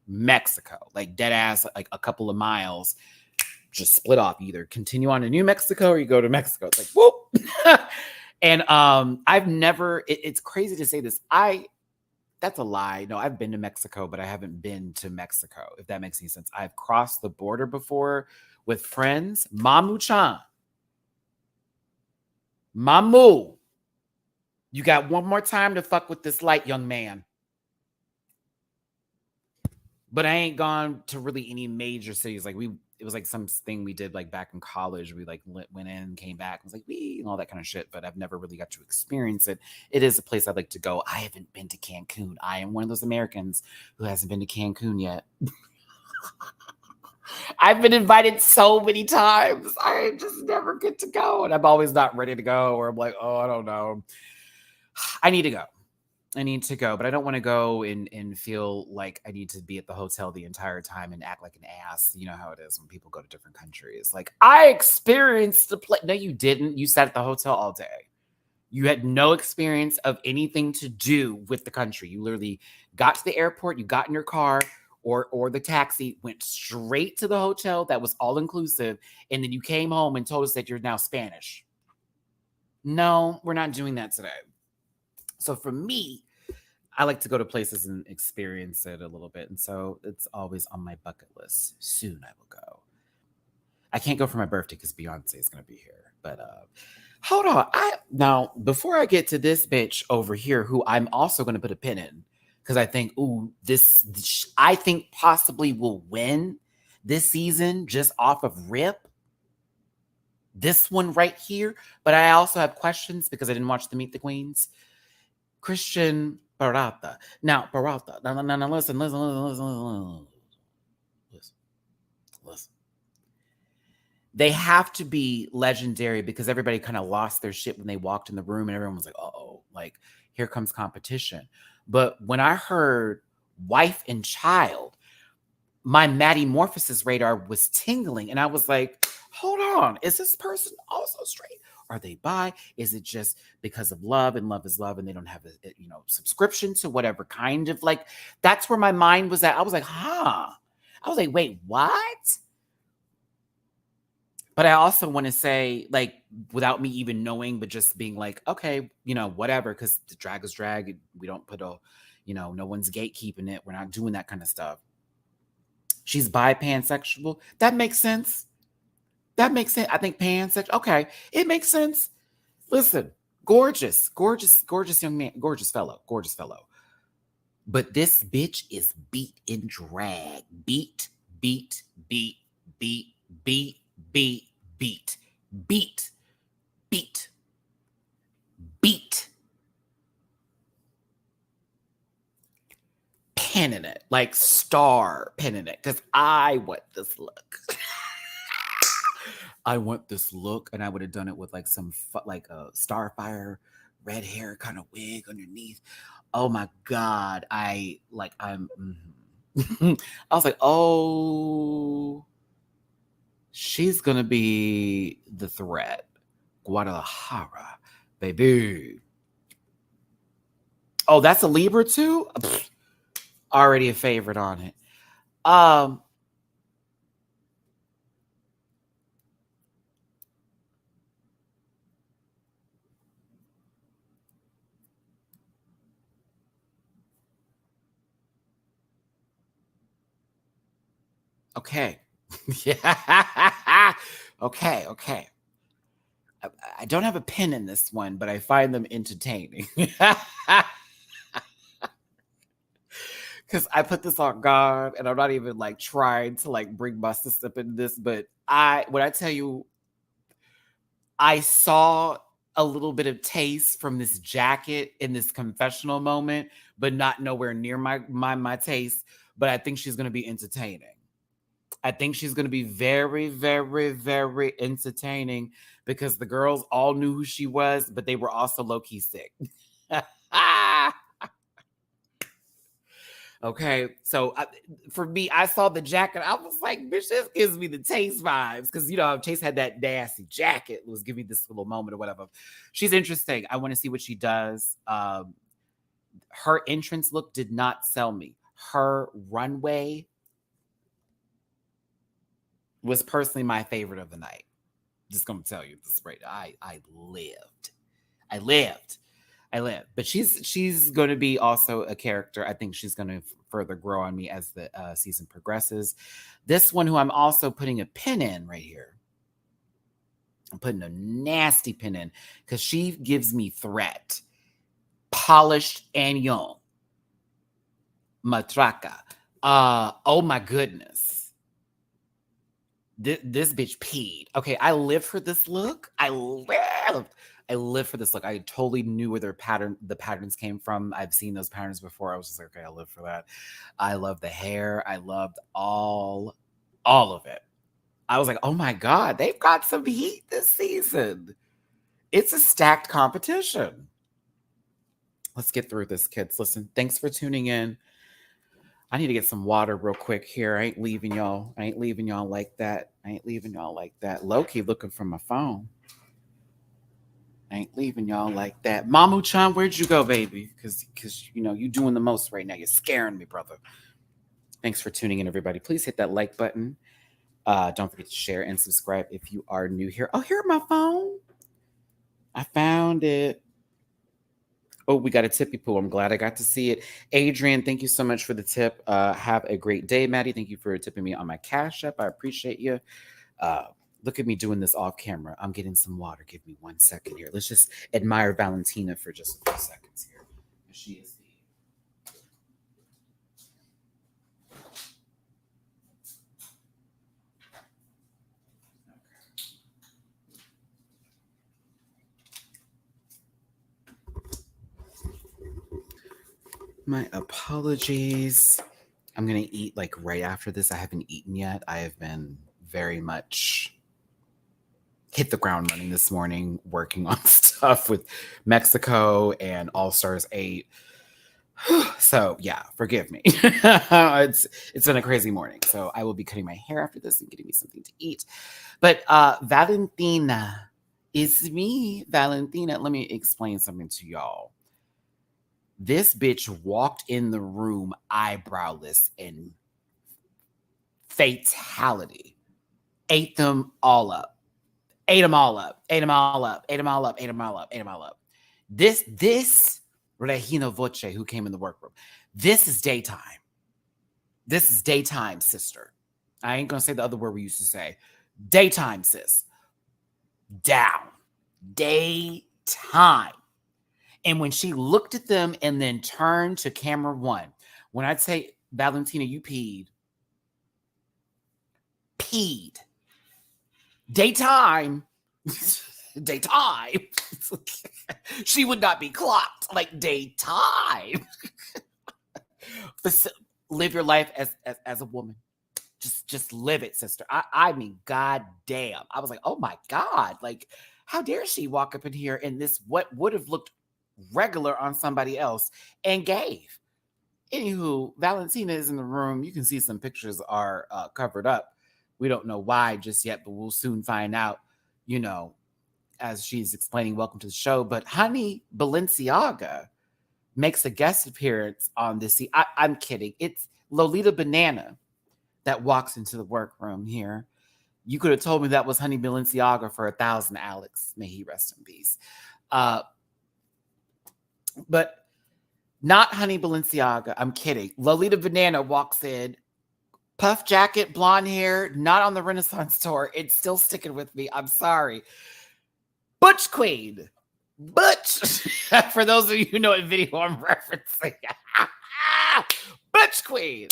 Mexico, like dead ass, like a couple of miles, just split off. You either continue on to New Mexico or you go to Mexico. It's like, whoop. And I've never, it's crazy to say this. That's a lie. No, I've been to Mexico, but I haven't been to Mexico, if that makes any sense. I've crossed the border before with friends. Mamu-chan. Mamu. You got one more time to fuck with this light young man. But I ain't gone to really any major cities. Like it was like something we did like back in college. We like went in and came back. It was like and all that kind of shit. But I've never really got to experience it. It is a place I'd like to go. I haven't been to Cancun. I am one of those Americans who hasn't been to Cancun yet. I've been invited so many times. I just never get to go. And I'm always not ready to go. Or I'm like, oh, I don't know. I need to go. But I don't want to go and feel like I need to be at the hotel the entire time and act like an ass. You know how it is when people go to different countries. Like, I experienced the place. No, you didn't. You sat at the hotel all day. You had no experience of anything to do with the country. You literally got to the airport, you got in your car or the taxi, went straight to the hotel that was all inclusive, and then you came home and told us that you're now Spanish. No, we're not doing that today. So for me, I like to go to places and experience it a little bit. And so it's always on my bucket list. Soon I will go. I can't go for my birthday because Beyonce is going to be here. But hold on. Now, before I get to this bitch over here, who I'm also going to put a pin in, because I think, I think possibly will win this season just off of rip. This one right here. But I also have questions because I didn't watch the Meet the Queens. Christian Peralta. Now, listen. They have to be legendary because everybody kind of lost their shit when they walked in the room and everyone was like, uh-oh, like, here comes competition. But when I heard wife and child, my Matty Morphosis radar was tingling and I was like, hold on, is this person also straight? Are they bi? Is it just because of love and love is love and they don't have a subscription to whatever kind of like, that's where my mind was at. I was like, I was like, wait, what? But I also want to say, like, without me even knowing, but just being like, okay, whatever, because the drag is drag. We don't put no one's gatekeeping it. We're not doing that kind of stuff. She's bi pansexual. That makes sense. I think pansexual. Okay, it makes sense. Listen, gorgeous young man, gorgeous fellow. But this bitch is beat in drag. Beat. Pinning it, like star pinning it, because I want this look. I want this look, and I would have done it with like some like a Starfire red hair kind of wig underneath. Oh my God, I was like, oh, she's gonna be the threat. Guadalajara, baby. Oh, that's a Libra too? Already a favorite on it. Okay. Yeah. Okay. I don't have a pin in this one, but I find them entertaining. Because I put this on God, and I'm not even like trying to like bring my sister up in this, but when I tell you, I saw a little bit of taste from this jacket in this confessional moment, but not nowhere near my taste. But I think she's going to be entertaining. I think she's going to be very, very, very entertaining because the girls all knew who she was, but they were also low-key sick. Okay, so for me, I saw the jacket. I was like, bitch, this gives me the Taste vibes. Because, Chase had that nasty jacket. It was giving me this little moment or whatever. She's interesting. I want to see what she does. Her entrance look did not sell me. Her runway was personally my favorite of the night. Just gonna tell you this right. I lived. But she's going to be also a character. I think she's going to further grow on me as the season progresses. This one, who I'm also putting a pin in right here. I'm putting a nasty pin in because she gives me threat, polished and young. Matraca. Oh my goodness. This bitch peed. Okay, I live for this look. I live for this look. I totally knew where the patterns came from. I've seen those patterns before. I was just like, okay, I live for that. I love the hair. I loved all of it. I was like, oh my God, they've got some heat this season. It's a stacked competition. Let's get through this, kids. Listen, thanks for tuning in. I need to get some water real quick here. I ain't leaving y'all like that. Low-key looking for my phone. I ain't leaving y'all like that. Mamu-chan, where'd you go, baby? Because you doing the most right now. You're scaring me, brother. Thanks for tuning in, everybody. Please hit that like button. Don't forget to share and subscribe if you are new here. Oh, here's my phone. I found it. Oh, we got a tippy pool. I'm glad I got to see it. Adrian, thank you so much for the tip. Have a great day, Maddie. Thank you for tipping me on my Cash App. I appreciate you. Look at me doing this off camera. I'm getting some water. Give me 1 second here. Let's just admire Valentina for just a few seconds here. She is My apologies. I'm going to eat like right after this. I haven't eaten yet. I have been very much hit the ground running this morning, working on stuff with Mexico and All Stars 8. So yeah, forgive me. It's been a crazy morning. So I will be cutting my hair after this and getting me something to eat. But Valentina, it's me, Valentina. Let me explain something to y'all. This bitch walked in the room eyebrowless and fatality. Ate them all up. This Regina Voce, who came in the workroom, this is daytime. This is daytime, sister. I ain't gonna say the other word we used to say. Daytime, sis. Down. Daytime. And when she looked at them and then turned to camera one, when I'd say, Valentina, you peed. Daytime. Daytime. She would not be clocked like daytime. Live your life as a woman. Just live it, sister. I mean, God damn. I was like, oh my God. Like, how dare she walk up in here in this, what would have looked regular on somebody else, and gave. Anywho, Valentina is in the room. You can see some pictures are covered up. We don't know why just yet, but we'll soon find out, as she's explaining welcome to the show. But honey, Balenciaga makes a guest appearance on this. I'm kidding. It's Lolita Banana that walks into the workroom here. You could have told me that was honey Balenciaga for 1,000, Alex. May he rest in peace. But not honey Balenciaga. I'm kidding. Lolita Banana walks in, puff jacket, blonde hair, not on the Renaissance tour. It's still sticking with me. I'm sorry. Butch Queen. Butch. For those of you who know what video I'm referencing. Butch Queen.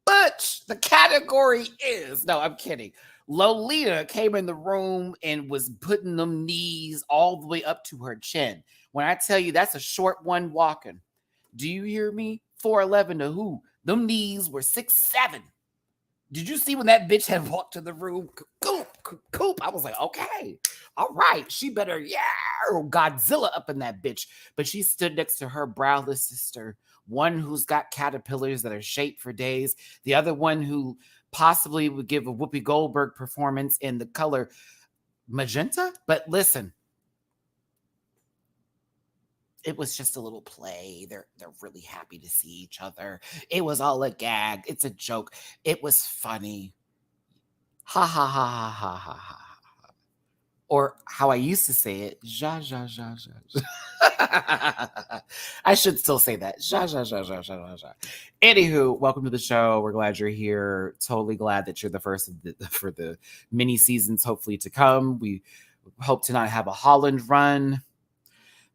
Butch. The category is. No, I'm kidding. Lolita came in the room and was putting them knees all the way up to her chin. When I tell you that's a short one walking. Do you hear me? 4'11" to who? Them knees were 6'7". Did you see when that bitch had walked to the room? Coop. I was like, okay. all right, she better, yeah, Godzilla up in that bitch. But she stood next to her browless sister, one who's got caterpillars that are shaped for days, the other one who possibly would give a Whoopi Goldberg performance in the color magenta. But listen, it was just a little play. They're really happy to see each other. It was all a gag. It's a joke. It was funny. Ha ha ha ha ha ha ha. Or how I used to say it, ja ja ja ja. Ja. I should still say that. Ja ja ja ja ja ja. Ja. Anywho, welcome to the show. We're glad you're here. Totally glad that you're the first for the mini seasons, hopefully to come. We hope to not have a Holland run.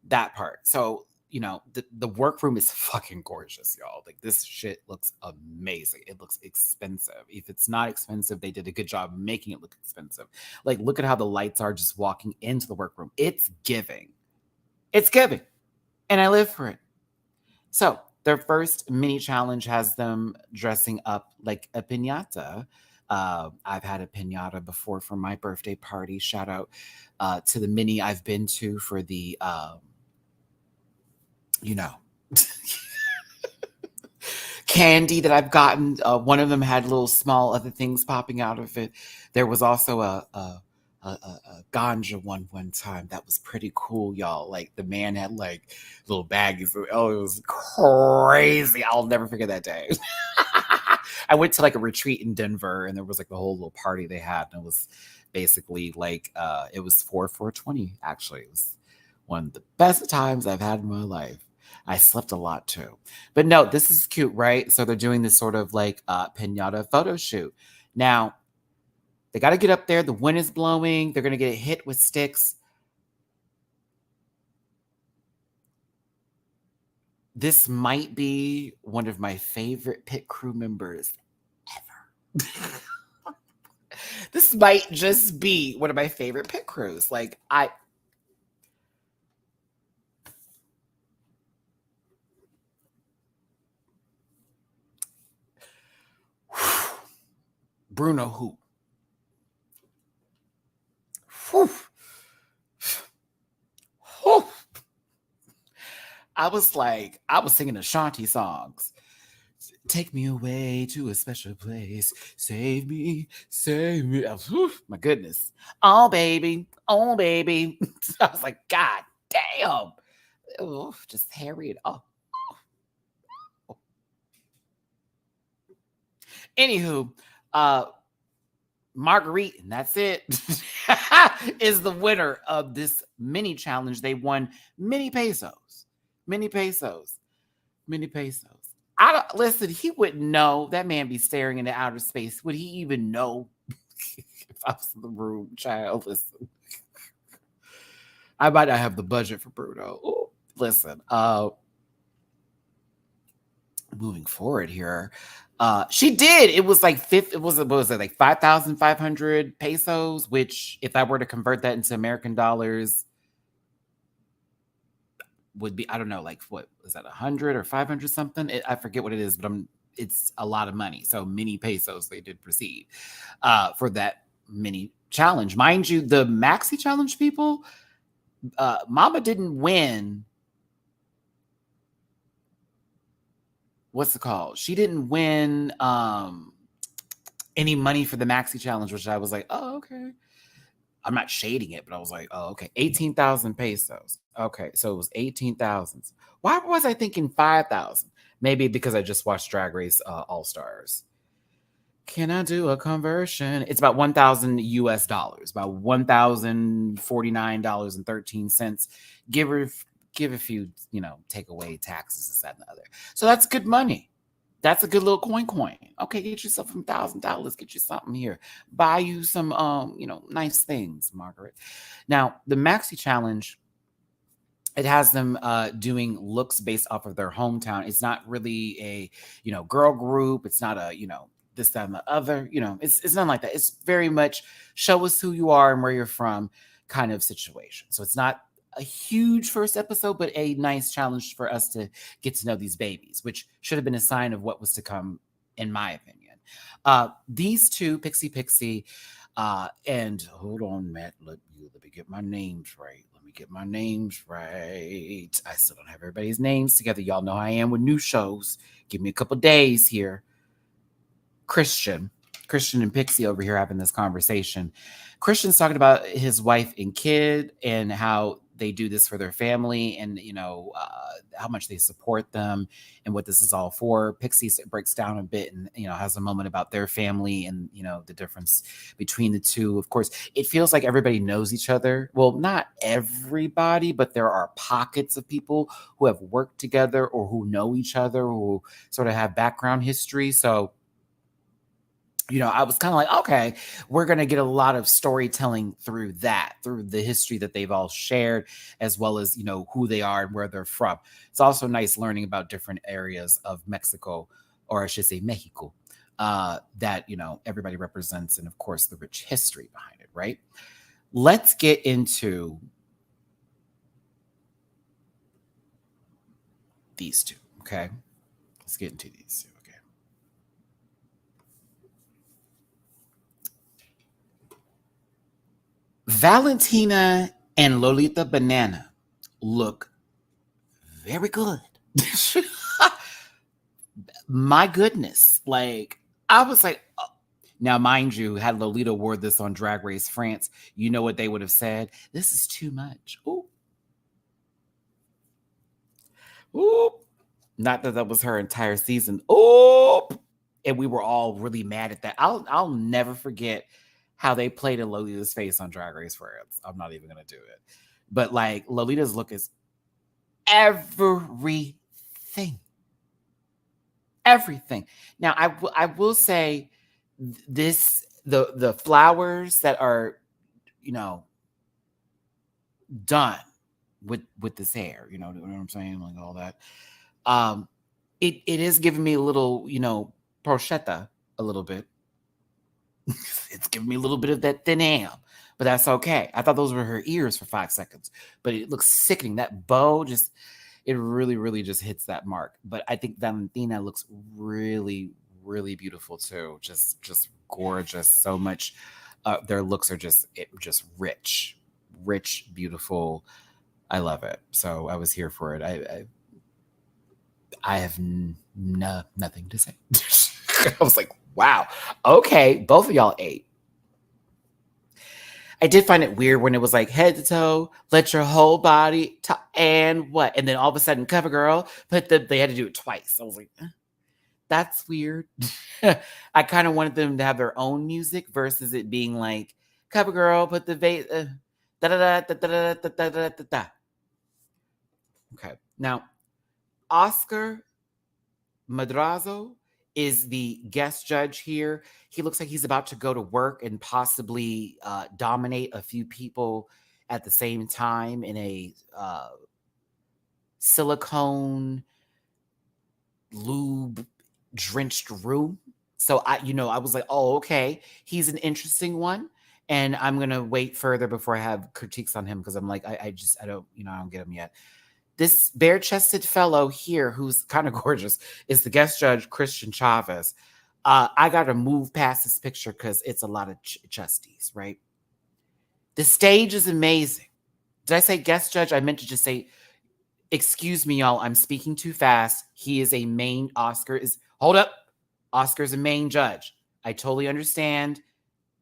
That part. So, the workroom is fucking gorgeous, y'all. Like, this shit looks amazing. It looks expensive. If it's not expensive, they did a good job making it look expensive. Like, look at how the lights are just walking into the workroom. It's giving. It's giving. And I live for it. So, their first mini challenge has them dressing up like a piñata. I've had a piñata before for my birthday party. Shout out to the mini I've been to for the candy that I've gotten. One of them had little small other things popping out of it. There was also a ganja one time that was pretty cool, y'all. Like, the man had like little baggies. Oh, it was crazy. I'll never forget that day. I went to like a retreat in Denver, and there was like a whole little party they had, and it was basically like it was 4/4/20. Actually, it was one of the best times I've had in my life. I slept a lot too. But no, this is cute, right? So they're doing this sort of like pinata photo shoot. Now, they got to get up there. The wind is blowing. They're going to get hit with sticks. This might be one of my favorite pit crew members ever. This might just be one of my favorite pit crews. Like, Bruno who? I was singing Ashanti songs. Take me away to a special place. Save me, save me. My goodness. Oh, baby. Oh, baby. I was like, God damn. Oh, just Harriet. Oh. Anywho, Marguerite, and that's it, is the winner of this mini challenge. They won mini pesos. Mini pesos. Mini pesos. Listen, he wouldn't know. That man be staring into outer space. Would he even know if I was in the room, child? Listen. I might not have the budget for Bruno. Ooh, listen, moving forward here. She did. It was like what was it, like 5,500 pesos, which if I were to convert that into American dollars would be, I don't know, like what is that, 100 or 500 something? I forget what it is, but it's a lot of money. So many pesos they did proceed for that mini challenge. Mind you, the maxi challenge people, Mama didn't win. What's it called? She didn't win any money for the maxi challenge, which I was like, oh, okay. I'm not shading it, but I was like, oh, okay. 18,000 pesos. Okay, so it was 18,000. Why was I thinking 5,000? Maybe because I just watched Drag Race All Stars. Can I do a conversion? It's about 1,000 US dollars, about $1,049.13. Give a few, take away taxes, this, that, and the other. So that's good money. That's a good little coin. Okay, get yourself some $1,000. Get you something here. Buy you some, nice things, Margaret. Now, the Maxi Challenge, it has them doing looks based off of their hometown. It's not really a, girl group. It's not a, this, that, and the other. It's nothing like that. It's very much show us who you are and where you're from kind of situation. So it's not a huge first episode, but a nice challenge for us to get to know these babies, which should have been a sign of what was to come, in my opinion. These two, Pixie, And hold on, Matt. Let me get my names right. Let me get my names right. I still don't have everybody's names together. Y'all know how I am with new shows. Give me a couple days here. Christian. Christian and Pixie over here having this conversation. Christian's talking about his wife and kid and how they do this for their family and, how much they support them and what this is all for. Pixie breaks down a bit and, has a moment about their family and, the difference between the two. Of course, it feels like everybody knows each other. Well, not everybody, but there are pockets of people who have worked together or who know each other, who sort of have background history. So, I was kind of like, okay, we're going to get a lot of storytelling through the history that they've all shared, as well as, who they are and where they're from. It's also nice learning about different areas of Mexico, or I should say Mexico, that, everybody represents. And of course, the rich history behind it, right? Let's get into these two, okay? Let's get into these two. Valentina and Lolita Banana look very good. My goodness. Like, I was like, oh. Now, mind you, had Lolita wore this on Drag Race France, you know what they would have said? This is too much. Ooh. Ooh. Not that that was her entire season. Ooh. And we were all really mad at that. I'll never forget how they played in Lolita's face on Drag Race France. I'm not even gonna do it. But like Lolita's look is everything. Everything. Now I will say this the flowers that are, done with this hair, you know what I'm saying? Like all that. It is giving me a little, prosciutto a little bit. It's giving me a little bit of that thin ham, but that's okay. I thought those were her ears for 5 seconds, but it looks sickening. That bow just, it really, really just hits that mark. But I think Valentina looks really, really beautiful too. Just gorgeous. So much. Their looks are just rich, beautiful. I love it. So I was here for it. I have nothing to say. I was like, wow, okay, both of y'all ate. I did find it weird when it was like head to toe, let your whole body, and what? And then all of a sudden, cover girl, they had to do it twice. I was like, that's weird. I kind of wanted them to have their own music versus it being like, cover girl, put the da da da da da da da da da da. Okay, now Oscar Madrazo is the guest judge here. He looks like he's about to go to work and possibly dominate a few people at the same time in a silicone lube drenched room. So I was like, oh, okay, he's an interesting one. And I'm gonna wait further before I have critiques on him because I'm like, I don't get him yet. This bare-chested fellow here, who's kind of gorgeous, is the guest judge, Christian Chavez. I got to move past this picture because it's a lot of chesties, right? The stage is amazing. Did I say guest judge? I meant to just say, excuse me, y'all. I'm speaking too fast. He is a main hold up. Oscar's a main judge. I totally understand.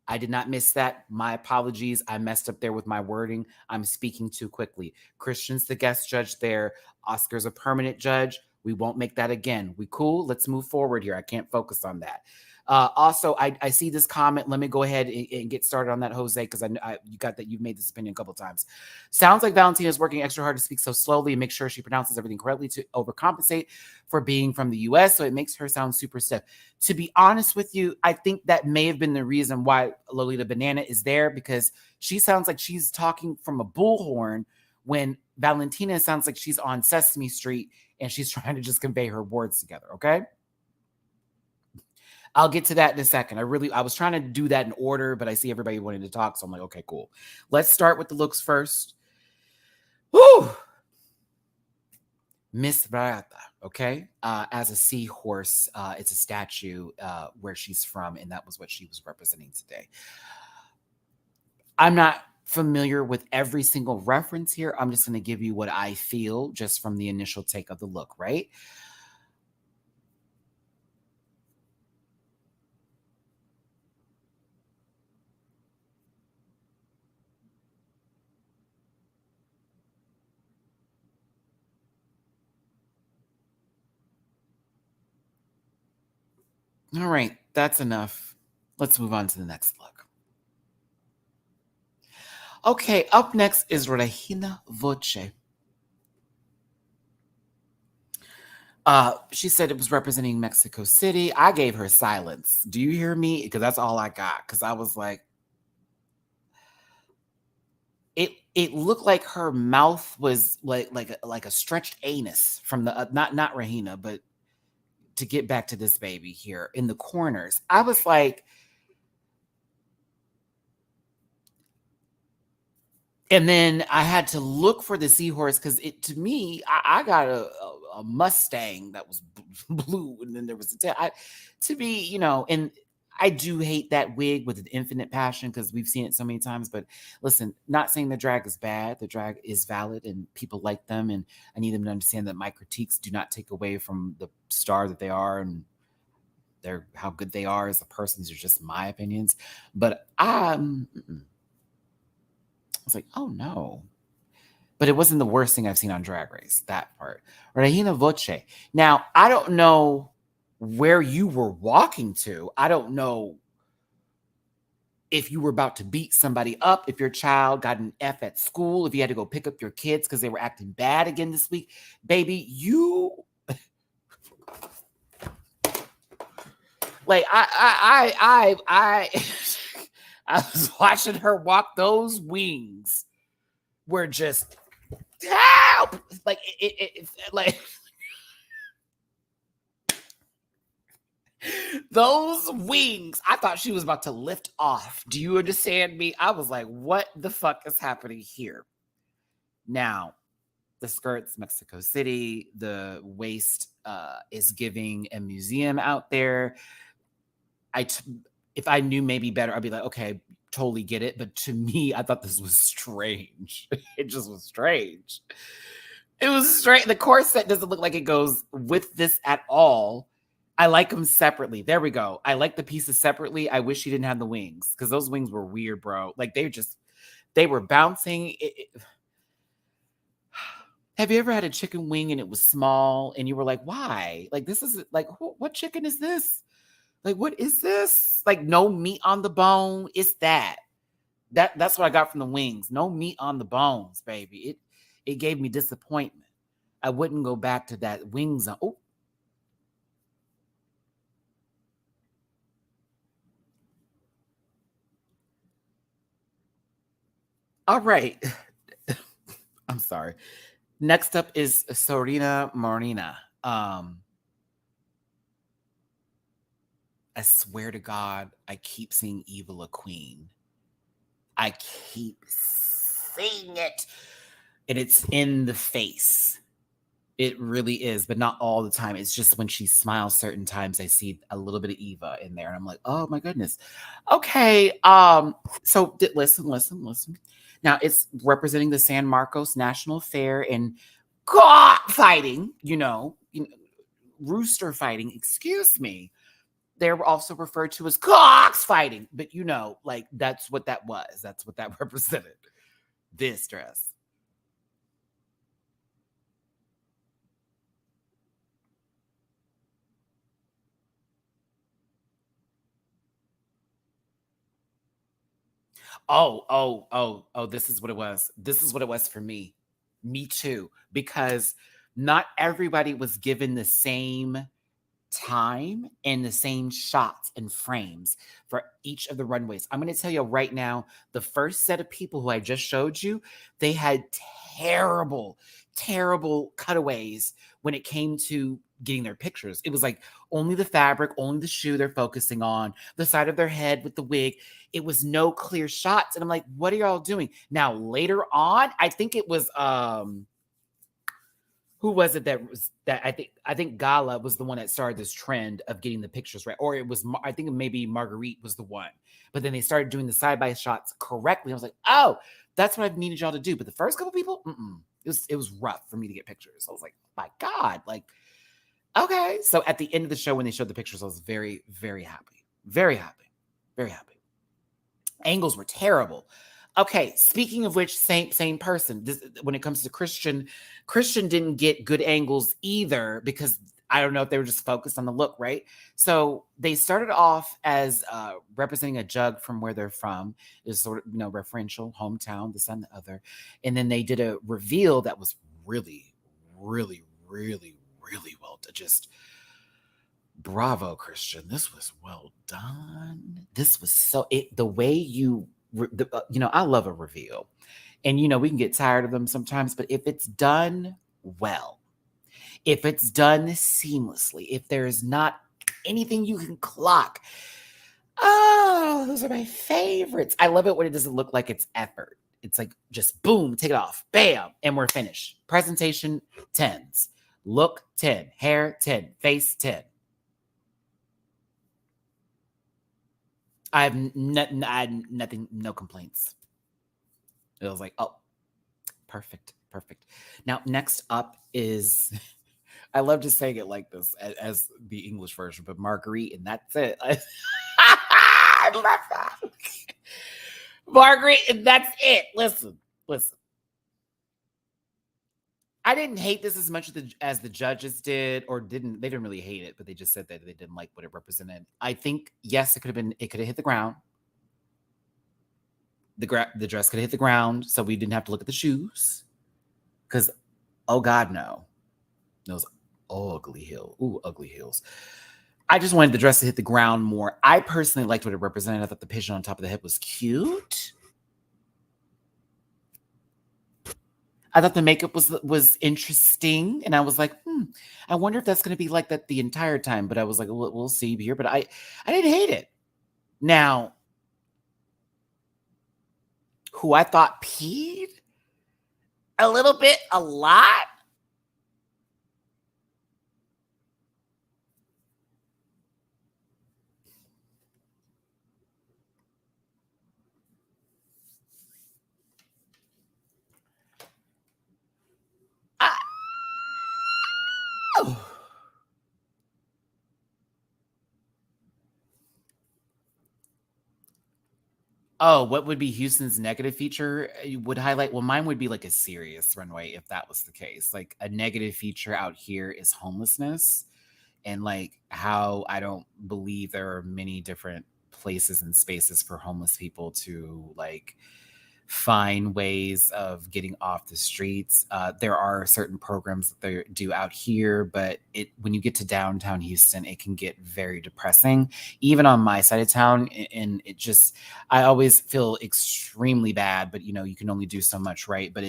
I did not miss that. My apologies. I messed up there with my wording. I'm speaking too quickly. Christian's the guest judge there. Oscar's a permanent judge. We won't make that again. We cool? Let's move forward here. I can't focus on that. Also, I see this comment. Let me go ahead and get started on that, Jose, because you got that. You've made this opinion a couple times. Sounds like Valentina is working extra hard to speak so slowly and make sure she pronounces everything correctly to overcompensate for being from the U.S., so it makes her sound super stiff. To be honest with you, I think that may have been the reason why Lolita Banana is there, because she sounds like she's talking from a bullhorn when Valentina sounds like she's on Sesame Street and she's trying to just convey her words together, okay? I'll get to that in a second. I was trying to do that in order, but I see everybody wanting to talk, so I'm like, okay, cool. Let's start with the looks first. Woo! Miss Barata, okay? As a seahorse, it's a statue where she's from, and that was what she was representing today. I'm not familiar with every single reference here. I'm just going to give you what I feel just from the initial take of the look, right? All right, that's enough. Let's move on to the next look. Okay, up next is Regina Voce. She said it was representing Mexico City. I gave her silence. Do you hear me? Because that's all I got. Because I was like, it looked like her mouth was like a stretched anus from the not Regina, but to get back to this baby here in the corners. I was like, and then I had to look for the seahorse because it to me, I got a Mustang that was blue, and then there was to me, and I do hate that wig with an infinite passion because we've seen it so many times. But listen, not saying the drag is bad. The drag is valid, and people like them, and I need them to understand that my critiques do not take away from the star that they are and their how good they are as a person. These are just my opinions. But I was like, oh no. But it wasn't the worst thing I've seen on Drag Race, that part. Regina Voce. Now, I don't know where you were walking to. I don't know if you were about to beat somebody up, if your child got an F at school, if you had to go pick up your kids because they were acting bad again this week. Baby, you like I I was watching her walk those wings were just help like like those wings. I thought she was about to lift off. Do you understand me? I was like, what the fuck is happening here? Now, the skirts, Mexico City, the waist is giving a museum out there. If I knew maybe better, I'd be like, okay, totally get it. But to me, I thought this was strange. It just was strange. It was straight. The corset doesn't look like it goes with this at all. I like them separately. There we go. I like the pieces separately. I wish she didn't have the wings because those wings were weird, bro. Like they were bouncing. Have you ever had a chicken wing and it was small and you were like, why? Like, this is like, what chicken is this? Like, what is this? Like, no meat on the bone. It's that. That's what I got from the wings. No meat on the bones, baby. It gave me disappointment. I wouldn't go back to that wings on. Oh. All right. I'm sorry. Next up is Sorina Marina. I swear to God, I keep seeing Evil a Queen. I keep seeing it. And it's in the face. It really is, but not all the time. It's just when she smiles certain times, I see a little bit of Eva in there. And I'm like, oh my goodness. Okay. So listen. Now it's representing the San Marcos National Fair and fighting, rooster fighting, excuse me. They're also referred to as cocks fighting, but like that's what that was. That's what that represented. This dress. Oh, this is what it was. This is what it was for me. Me too. Because not everybody was given the same time and the same shots and frames for each of the runways. I'm going to tell you right now, the first set of people who I just showed you, they had terrible, terrible cutaways when it came to getting their pictures. It was like only the fabric, only the shoe they're focusing on, the side of their head with the wig. It was no clear shots. And I'm like, what are y'all doing? Now, later on, I think it was who was it that was that I think Gala was the one that started this trend of getting the pictures right, or it was I think maybe Marguerite was the one, but then they started doing the side by shots correctly. I was like, oh, that's what I've needed y'all to do. But the first couple people, it was rough for me to get pictures. I was like, my God, like, okay. So at the end of the show, when they showed the pictures, I was very, very happy, very happy, very happy. Angles were terrible. Okay, speaking of which, same person. When it comes to Christian didn't get good angles either because I don't know if they were just focused on the look, right? So they started off as representing a jug from where they're from, is sort of referential, hometown, this and the other, and then they did a reveal that was really, really, really, really well done. Just bravo, Christian. This was well done. This was the way I love a reveal. And we can get tired of them sometimes, but if it's done well, if it's done seamlessly, if there is not anything you can clock, oh, those are my favorites. I love it when it doesn't look like it's effort. It's like just boom, take it off, bam, and we're finished. Presentation 10s. Look 10, hair 10, face 10. I have nothing, no complaints. It was like, oh, perfect. Now, next up is, I love just saying it like this as the English version, but Marguerite, and that's it. I love that. Marguerite, and that's it. Listen. I didn't hate this as much as the judges did, or didn't. They didn't really hate it, but they just said that they didn't like what it represented. I think, yes, it could have hit the ground. The dress could have hit the ground, so we didn't have to look at the shoes. Because, oh God, no. Those ugly heels. Ooh, ugly heels. I just wanted the dress to hit the ground more. I personally liked what it represented. I thought the pigeon on top of the head was cute. I thought the makeup was interesting, and I was like, I wonder if that's going to be like that the entire time. But I was like, we'll see here. But I didn't hate it. Now, who I thought peed a little bit, a lot. Oh, what would be Houston's negative feature? You would highlight? Well, mine would be like a serious runway if that was the case. Like a negative feature out here is homelessness, and like how I don't believe there are many different places and spaces for homeless people to like find ways of getting off the streets. There are certain programs that they do out here, but when you get to downtown Houston, it can get very depressing, even on my side of town. And I always feel extremely bad, but you can only do so much, right? But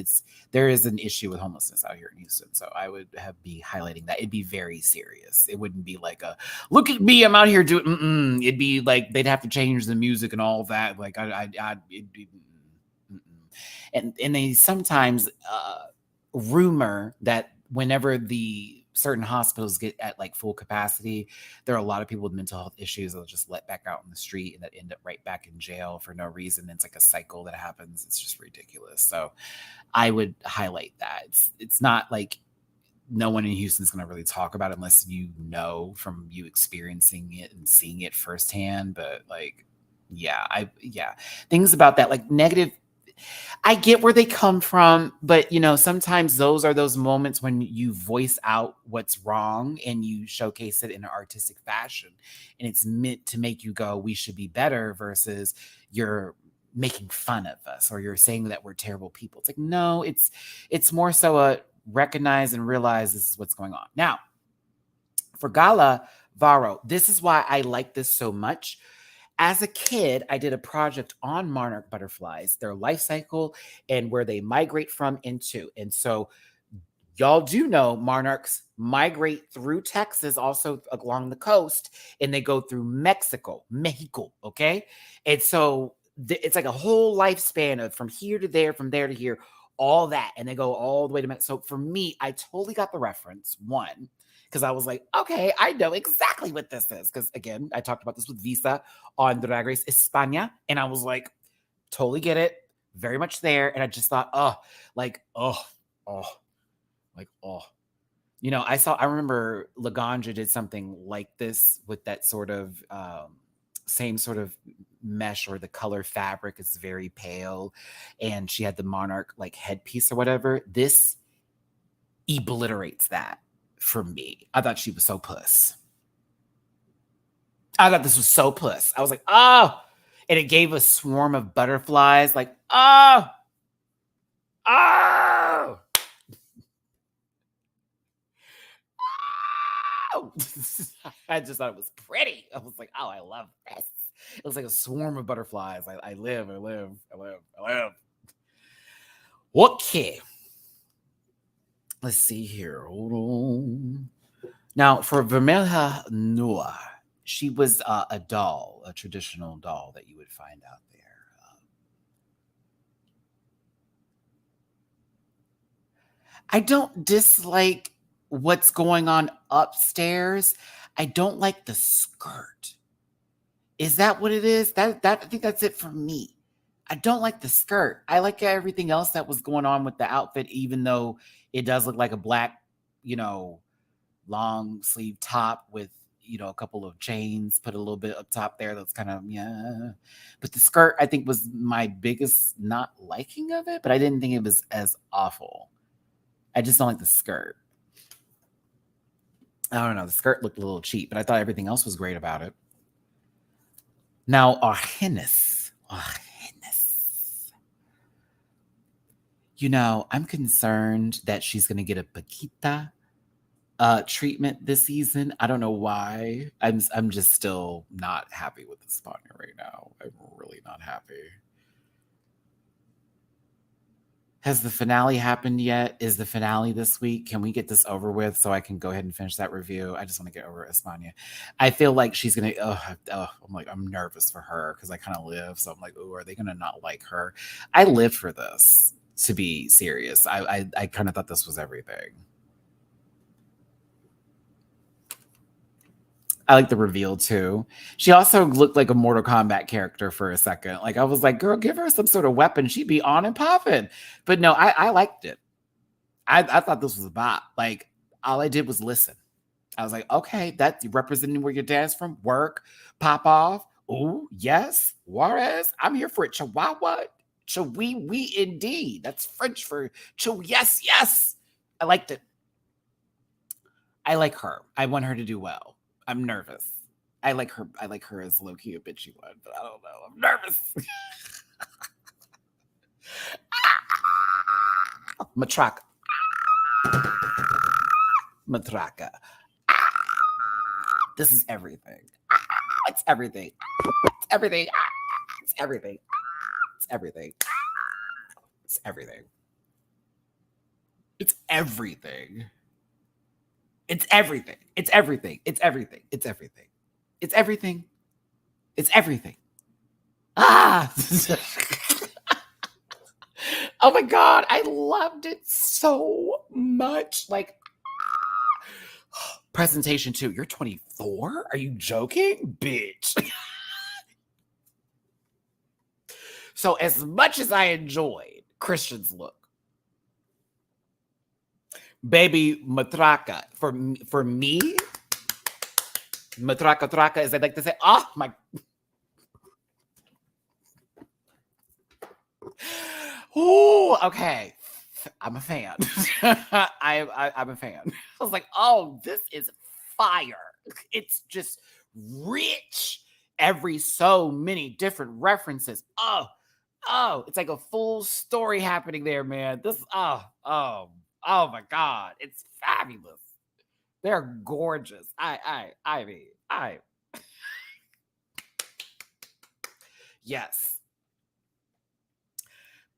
there is an issue with homelessness out here in Houston. So I would be highlighting that. It'd be very serious. It wouldn't be like look at me, I'm out here doing, it'd be like, they'd have to change the music and all that. Like it'd be, and they sometimes rumor that whenever the certain hospitals get at like full capacity, there are a lot of people with mental health issues that'll just let back out in the street and that end up right back in jail for no reason. It's like a cycle that happens. It's just ridiculous. So I would highlight that. It's not like no one in Houston's going to really talk about it unless from you experiencing it and seeing it firsthand. But like, things about that, like negative, I get where they come from, but sometimes those are those moments when you voice out what's wrong and you showcase it in an artistic fashion, and it's meant to make you go, we should be better, versus you're making fun of us or you're saying that we're terrible people. It's like, no, it's more so a recognize and realize this is what's going on. Now, for Gala Varo, this is why I like this so much. As a kid, I did a project on monarch butterflies, their life cycle, and where they migrate from into. And so y'all do know monarchs migrate through Texas, also along the coast, and they go through Mexico, okay? And so it's like a whole lifespan of from here to there, from there to here, all that, and they go all the way to Mexico. So for me, I totally got the reference, one, because I was like, okay, I know exactly what this is. Because again, I talked about this with Visa on Drag Race España, and I was like, totally get it, very much there. And I just thought, oh, oh. You know, I remember Laganja did something like this with that sort of same sort of mesh, or the color fabric is very pale, and she had the monarch like headpiece or whatever. This obliterates that for me. I thought she was so puss. I thought this was so puss. I was like, oh, and it gave a swarm of butterflies, like, oh, oh. I just thought it was pretty. I was like, oh, I love this. It was like a swarm of butterflies. I live. Okay. Let's see here. Hold on. Now, for Vermelha Noa, she was a doll, a traditional doll that you would find out there. I don't dislike what's going on upstairs. I don't like the skirt. Is that what it is? That I think that's it for me. I don't like the skirt. I like everything else that was going on with the outfit, even though it does look like a black, long sleeve top with, a couple of chains put a little bit up top there. That's kind of, yeah. But the skirt, I think, was my biggest not liking of it, but I didn't think it was as awful. I just don't like the skirt. I don't know. The skirt looked a little cheap, but I thought everything else was great about it. Now, Argenis. I'm concerned that she's going to get a Paquita treatment this season. I don't know why. I'm just still not happy with this partner right now. I'm really not happy. Has the finale happened yet? Is the finale this week? Can we get this over with so I can go ahead and finish that review? I just want to get over España. I feel like she's going to, I'm nervous for her because I kind of live. So I'm like, oh, are they going to not like her? I live for this, to be serious. I kind of thought this was everything. I like the reveal too. She also looked like a Mortal Kombat character for a second. Like I was like, girl, give her some sort of weapon. She'd be on and popping. But no, I liked it. I thought this was a bop. Like all I did was listen. I was like, okay, that's representing where your dad's from. Work, pop off. Oh, yes. Juarez. I'm here for it. Chihuahua. We indeed. That's French for yes. I liked it. I like her. I want her to do well. I'm nervous. I like her as low-key a bitchy one, but I don't know. I'm nervous. Matraka. This is everything. It's everything. It's everything. It's everything. It's everything. It's everything. It's everything. It's everything. It's everything. It's everything. It's everything. It's everything. It's everything. Ah! Oh my God. I loved it so much. Like, presentation 2. You're 24? Are you joking? Bitch. So as much as I enjoyed Christian's look, baby matraka, for me, matraka, as I like to say, oh my. Oh, okay. I'm a fan. I'm a fan. I was like, oh, this is fire. It's just rich. Every so many different references. Oh, it's like a full story happening there, man. This, oh my God. It's fabulous. They're gorgeous. I mean, yes.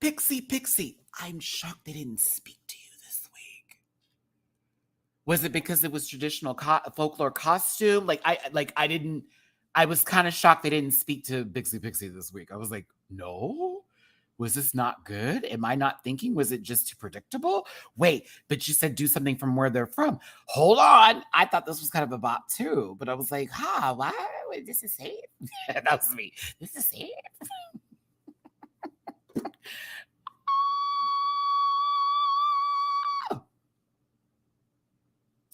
Pixie, I'm shocked they didn't speak to you this week. Was it because it was traditional folklore costume? I was kind of shocked they didn't speak to Pixie this week. I was like, no? Was this not good? Am I not thinking? Was it just too predictable? Wait, but you said do something from where they're from. Hold on. I thought this was kind of a bop too, but I was like, why? Wait, this is it. That was me. This is it.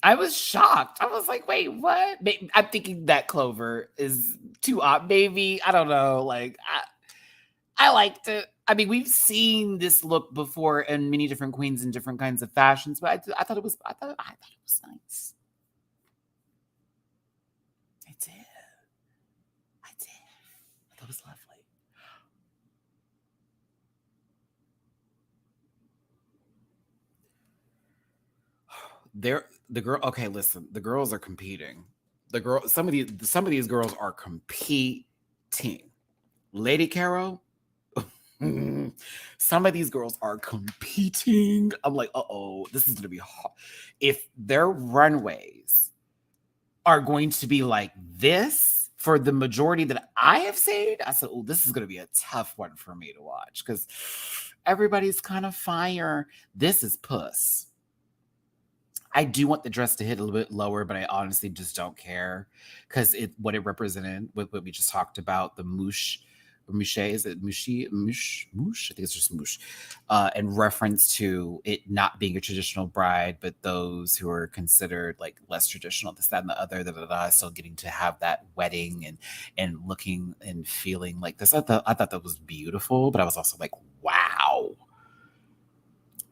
I was shocked. I was like, wait, what? I'm thinking that Clover is too odd. Maybe, I don't know. Like, I liked it. I mean, we've seen this look before in many different queens in different kinds of fashions, but I thought it was nice. I did. I thought it was lovely. The girl. Okay, listen. The girls are competing. Some of these girls are competing. Lady Caro. Some of these girls are competing. I'm like, this is gonna be hard. If their runways are going to be like this for the majority that I have seen, I said, this is gonna be a tough one for me to watch because everybody's kind of fire. This is puss. I do want the dress to hit a little bit lower, but I honestly just don't care because what it represented with what we just talked about, the moosh. Is it Moosh? I think it's just Moosh. In reference to it not being a traditional bride, but those who are considered like less traditional, this, that, and the other, still getting to have that wedding and looking and feeling like this. I thought that was beautiful, but I was also like, wow.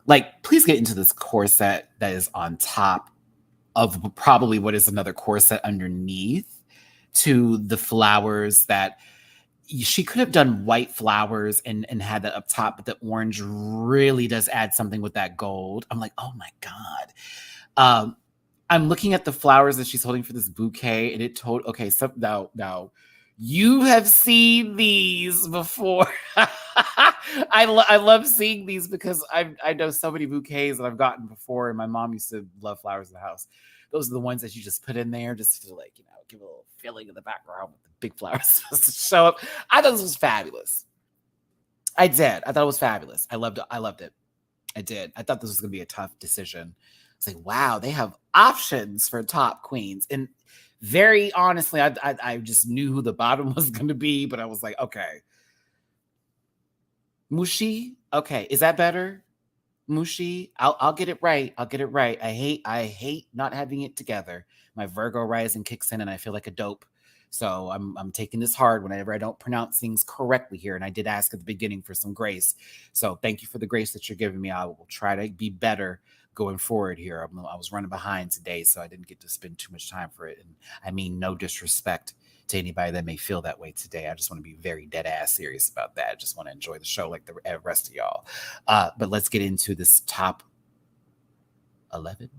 Like, please get into this corset that is on top of probably what is another corset underneath to the flowers that she could have done white flowers and had that up top, but the orange really does add something with that gold. I'm like, oh my God. I'm looking at the flowers that she's holding for this bouquet, and now you have seen these before. I love seeing these because I know so many bouquets that I've gotten before, and my mom used to love flowers in the house. Those are the ones that you just put in there just to like, give a little feeling in the background with the big flowers supposed to show up. I thought this was fabulous. I did. I thought it was fabulous. I loved it. I did. I thought this was going to be a tough decision. It's like, wow, they have options for top queens. And very honestly, I just knew who the bottom was going to be, but I was like, okay. Mushi? Okay. Is that better? Mushi? I'll get it right. I'll get it right. I hate not having it together. My Virgo rising kicks in and I feel like a dope. So I'm taking this hard whenever I don't pronounce things correctly here. And I did ask at the beginning for some grace. So thank you for the grace that you're giving me. I will try to be better going forward here. I was running behind today, so I didn't get to spend too much time for it. And I mean, no disrespect to anybody that may feel that way today. I just want to be very dead ass serious about that. I just want to enjoy the show like the rest of y'all. But let's get into this top 11.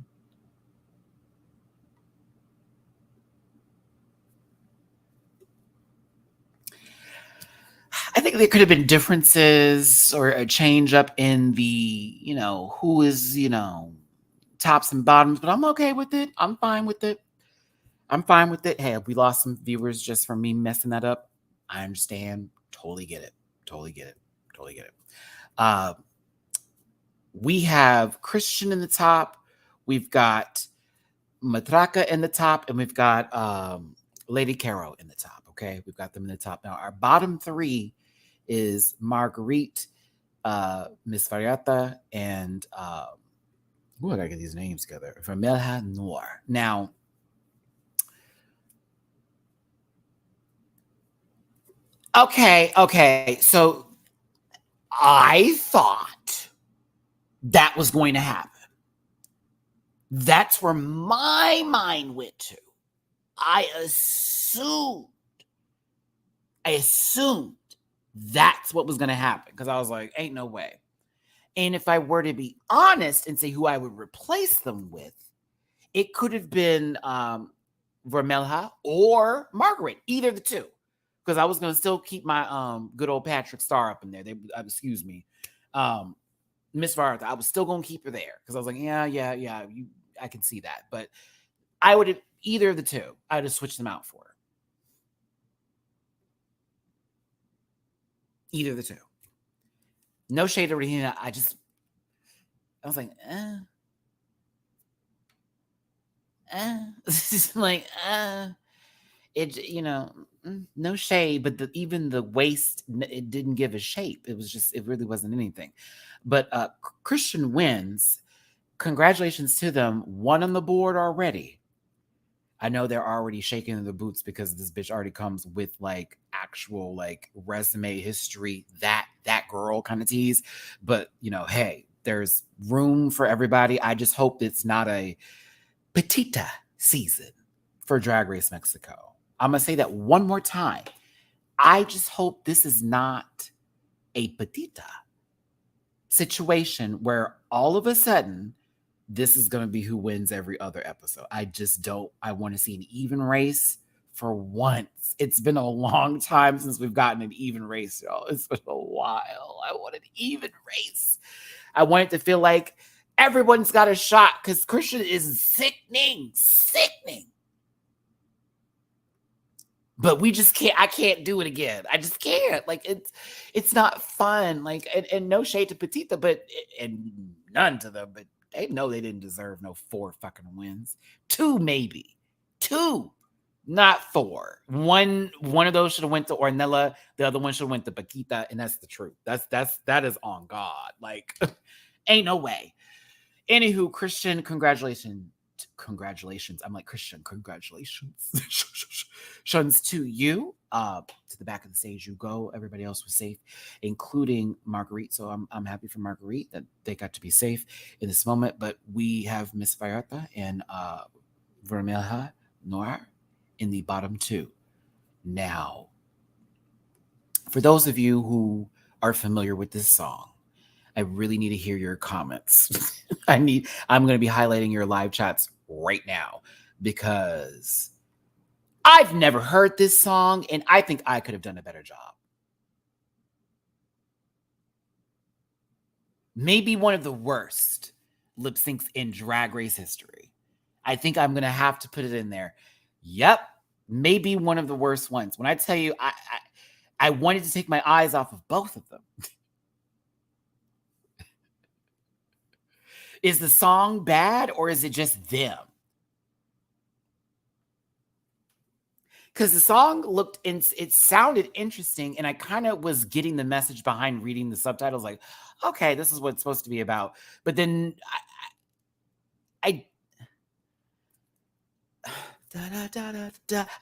I think there could have been differences or a change up in the, who is, tops and bottoms, but I'm okay with it. I'm fine with it. Hey, if we lost some viewers just from me messing that up, I understand. Totally get it. We have Christian in the top. We've got Matraka in the top, and we've got Lady Caro in the top. Okay, we've got them in the top. Now, our bottom three is Marguerite, Miss Variata, and I gotta get these names together. Vermelha Noir. Now, okay. So I thought that was going to happen. That's where my mind went to. I assumed that's what was going to happen because I was like, ain't no way. And if I were to be honest and say who I would replace them with, it could have been Vermelha or Margaret, either of the two. Because I was going to still keep my good old Patrick Star up in there. Excuse me. Miss Vartha, I was still going to keep her there. Because I was like, yeah, I can see that. But I would have, either of the two, I would have switched them out for her. Either of the two. No shade to Regina. I was like, like, it, no shade, but even the waist, it didn't give a shape. It was just, it really wasn't anything. But Christian wins. Congratulations to them. One on the board already. I know they're already shaking their boots because this bitch already comes with like actual like resume history, that girl kind of tease. But hey, there's room for everybody. I just hope it's not a petita season for Drag Race Mexico. I'm gonna say that one more time. I just hope this is not a petita situation where all of a sudden this is going to be who wins every other episode. I just don't. I want to see an even race for once. It's been a long time since we've gotten an even race, y'all. It's been a while. I want an even race. I want it to feel like everyone's got a shot because Christian is sickening. But we just can't. I can't do it again. I just can't. Like it's not fun. Like and no shade to Petita, but and none to them. But they know they didn't deserve no 4 fucking wins. 2 maybe, 2, not 4. One of those should have went to Ornella. The other one should have went to Paquita, and that's the truth. That is on God. Like ain't no way. Anywho, Christian, congratulations. I'm like, Christian, congratulations. Shuns to you. To the back of the stage you go. Everybody else was safe, including Marguerite. So I'm happy for Marguerite that they got to be safe in this moment. But we have Miss Vallarta and Vermelha Noir in the bottom 2. Now, for those of you who are familiar with this song, I really need to hear your comments. I'm going to be highlighting your live chats right now because I've never heard this song and I think I could have done a better job. Maybe one of the worst lip syncs in Drag Race history. I think I'm going to have to put it in there. Yep. Maybe one of the worst ones. When I tell you, I wanted to take my eyes off of both of them. Is the song bad or is it just them? Because the song it sounded interesting, and I kind of was getting the message behind reading the subtitles, like, okay, this is what it's supposed to be about. But then I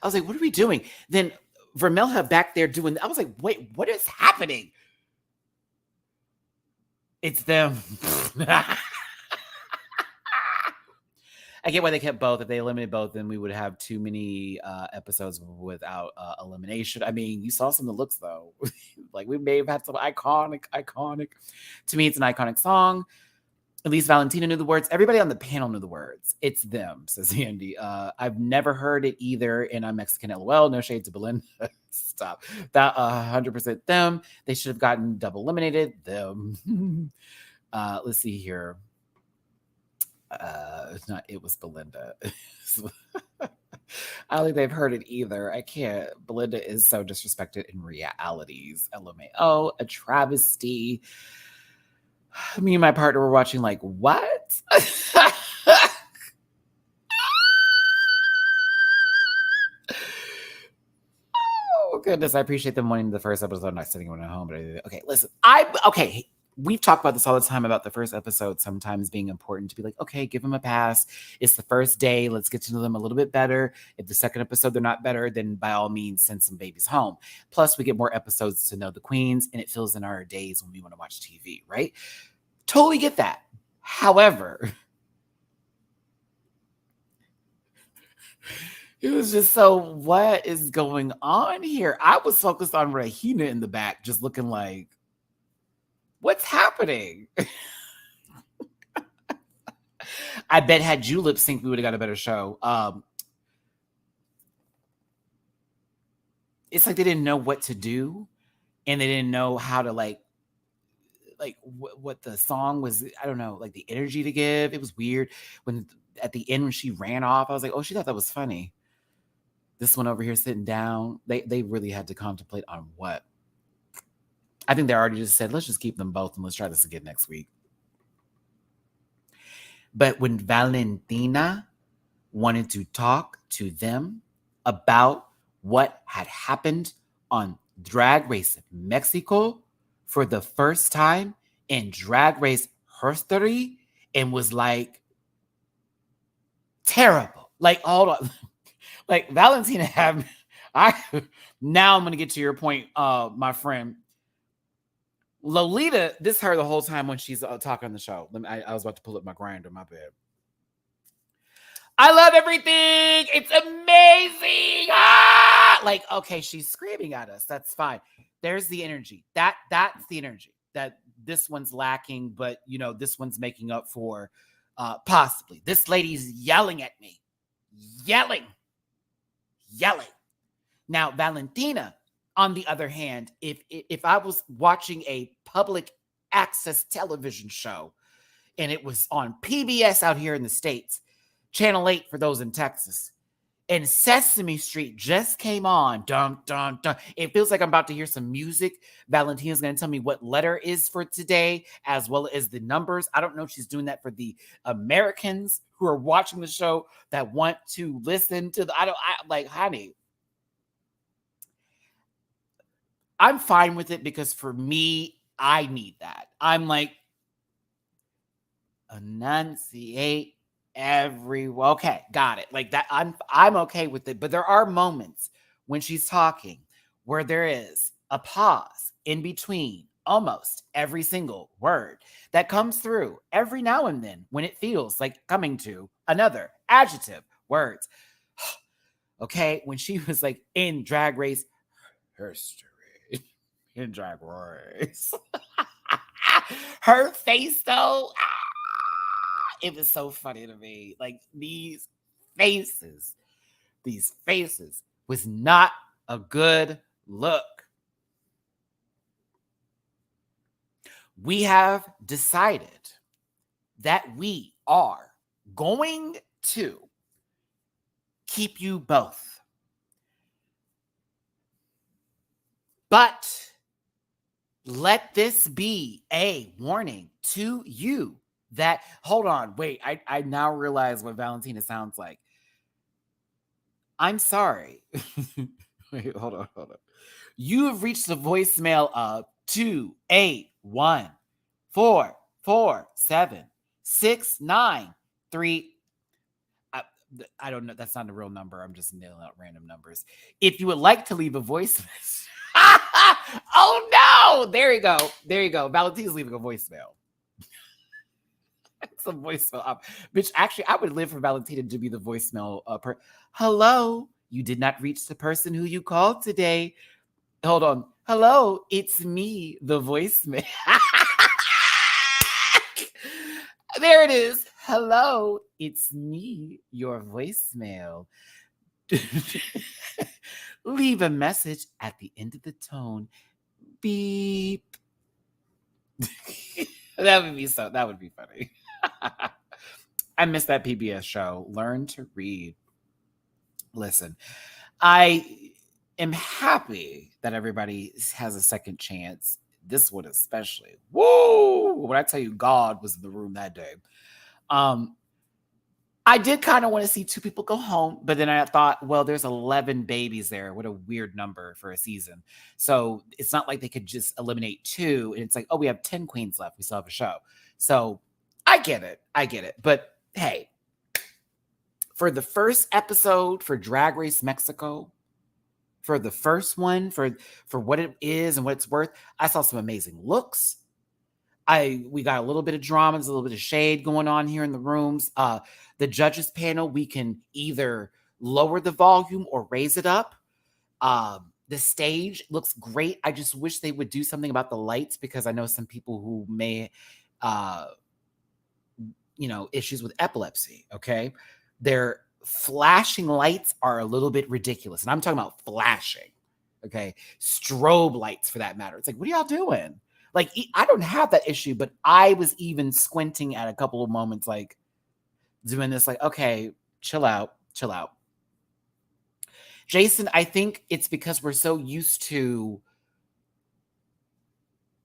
was like, what are we doing? Then Vermelha back there doing, I was like, wait, what is happening? It's them. I get why they kept both. If they eliminated both, then we would have too many episodes without elimination. I mean, you saw some of the looks, though. Like, we may have had some iconic. To me, it's an iconic song. At least Valentina knew the words. Everybody on the panel knew the words. It's them, says Andy. I've never heard it either, and I'm Mexican, LOL. No shade to Belinda. Stop. That 100% them. They should have gotten double eliminated. Them. Let's see here. It was Belinda. I don't think they've heard it either. I can't. Belinda is so disrespected in realities. LMAO, a travesty. Me and my partner were watching like, what? Oh, goodness. I appreciate them wanting the first episode. I'm not sitting at home, but okay, listen. We've talked about this all the time about the first episode sometimes being important to be like, okay, give them a pass. It's the first day. Let's get to know them a little bit better. If the second episode they're not better, then by all means, send some babies home. Plus, we get more episodes to know the queens, and it fills in our days when we want to watch TV, right? Totally get that. However, it was just so, what is going on here? I was focused on Regina in the back, just looking like, what's happening? I bet had you lip sync, we would have got a better show. It's like they didn't know what to do, and they didn't know how to like what the song was. I don't know, like the energy to give. It was weird when at the end when she ran off. I was like, oh, she thought that was funny. This one over here sitting down, they really had to contemplate on what. I think they already just said, let's just keep them both and let's try this again next week. But when Valentina wanted to talk to them about what had happened on Drag Race Mexico for the first time in Drag Race history, and was like, terrible. Like, hold on. Like, Valentina had, now I'm going to get to your point, my friend. Lolita, this her the whole time when she's talking on the show. I was about to pull up my grinder, my bad. I love everything. It's amazing. Ah! Like, okay, she's screaming at us. That's fine. There's the energy. That's the energy that this one's lacking, but this one's making up for possibly. This lady's yelling at me. Yelling. Now, Valentina, on the other hand, if I was watching a public access television show and it was on PBS out here in the States, Channel 8 for those in Texas, and Sesame Street just came on, dun, dun, dun. It feels like I'm about to hear some music. Valentina's going to tell me what letter is for today, as well as the numbers. I don't know if she's doing that for the Americans who are watching the show that want to listen to honey, I'm fine with it because for me, I need that. I'm like, enunciate okay, got it. Like that, I'm okay with it. But there are moments when she's talking where there is a pause in between almost every single word that comes through every now and then when it feels like coming to another adjective words. Okay, when she was like in Drag Race history. In Drag Race. Her face, though, it was so funny to me. Like, these faces was not a good look. We have decided that we are going to keep you both. But let this be a warning to you that, hold on, wait, I now realize what Valentina sounds like. I'm sorry. Wait, hold on. You have reached the voicemail of 281-447-693. I don't know. That's not a real number. I'm just nailing out random numbers. If you would like to leave a voice message. Oh, no. There you go. Valentina's leaving a voicemail. It's a voicemail. Bitch, actually, I would live for Valentina to be the voicemail. Hello. You did not reach the person who you called today. Hold on. Hello. It's me, the voicemail. There it is. Hello, it's me, your voicemail. Leave a message at the end of the tone. Beep. That would be funny. I missed that PBS show. Learn to read. Listen, I am happy that everybody has a second chance. This one especially. Woo! When I tell you God was in the room that day. I did kind of want to see two people go home, but then I thought, well, there's 11 babies there. What a weird number for a season. So it's not like they could just eliminate two. And it's like, oh, we have 10 queens left. We still have a show. So I get it. But hey, for the first episode for Drag Race Mexico, for the first one, for what it is and what it's worth, I saw some amazing looks. We got a little bit of drama, there's a little bit of shade going on here in the rooms. The judges panel, we can either lower the volume or raise it up. The stage looks great. I just wish they would do something about the lights because I know some people who may, issues with epilepsy. Okay, their flashing lights are a little bit ridiculous, and I'm talking about flashing. Okay, strobe lights for that matter. It's like, what are y'all doing? Like, I don't have that issue, but I was even squinting at a couple of moments, like doing this, like, okay, chill out. Jason, I think it's because we're so used to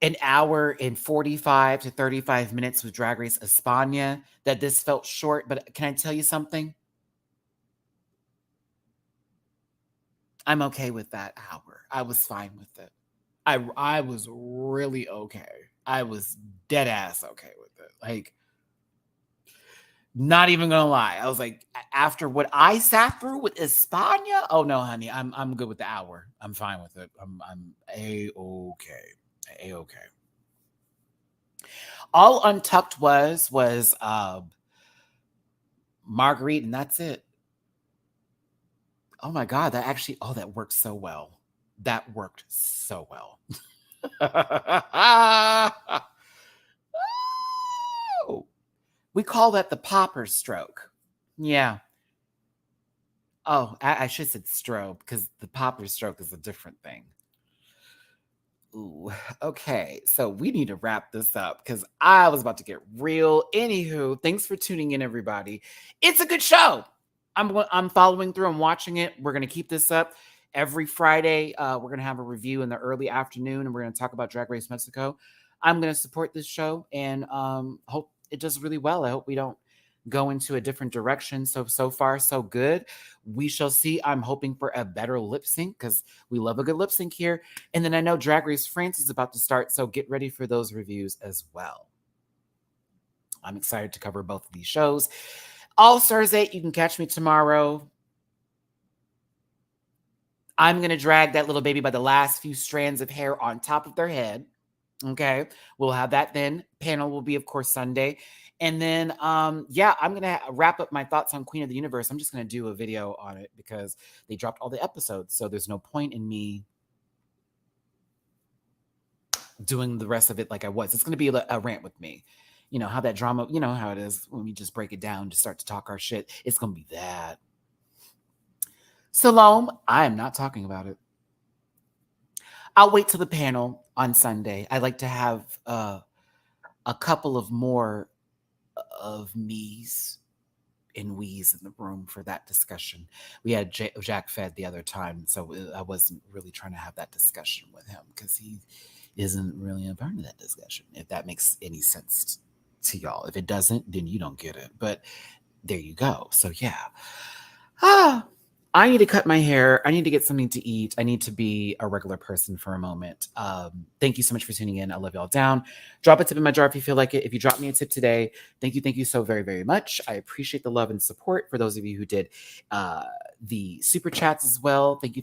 an hour and 45 to 35 minutes with Drag Race España that this felt short. But can I tell you something? I'm okay with that hour. I was fine with it. I was really okay. I was dead ass okay with it. Like, not even gonna lie. I was like, after what I sat through with España, oh no, honey, I'm good with the hour. I'm fine with it. I'm a-okay. A-okay. All Untucked was Marguerite, and that's it. Oh my God, that worked so well. That worked so well. Oh, we call that the popper stroke. Yeah. Oh, I should have said strobe because the popper stroke is a different thing. Ooh, okay. So we need to wrap this up because I was about to get real. Anywho, thanks for tuning in, everybody. It's a good show. I'm following through. I'm watching it. We're gonna keep this up every Friday. We're gonna have a review in the early afternoon, and we're gonna talk about Drag Race Mexico. I'm gonna support this show and hope it does really well. I hope we don't go into a different direction. So far, so good. We shall see. I'm hoping for a better lip sync because we love a good lip sync here. And then I know Drag Race France is about to start, so get ready for those reviews as well. I'm excited to cover both of these shows. All Stars 8, you can catch me tomorrow. I'm going to drag that little baby by the last few strands of hair on top of their head. Okay. We'll have that then. Panel will be, of course, Sunday. And then, yeah, I'm going to wrap up my thoughts on Queen of the Universe. I'm just going to do a video on it because they dropped all the episodes. So there's no point in me doing the rest of it like I was. It's going to be a rant with me. You know, how that drama, you know how it is when we just break it down to start to talk our shit. It's going to be that. Salome, I am not talking about it. I'll wait till the panel on Sunday. I like to have a couple of more of me's and we's in the room for that discussion. We had Jack Fed the other time, so I wasn't really trying to have that discussion with him because he isn't really a part of that discussion, if that makes any sense to y'all. If it doesn't, then you don't get it. But there you go. So yeah. I need to cut my hair. I need to get something to eat. I need to be a regular person for a moment. Thank you so much for tuning in. I love y'all down. Drop a tip in my jar if you feel like it. If you drop me a tip today, thank you so very, very much. I appreciate the love and support for those of you who did the super chats as well. Thank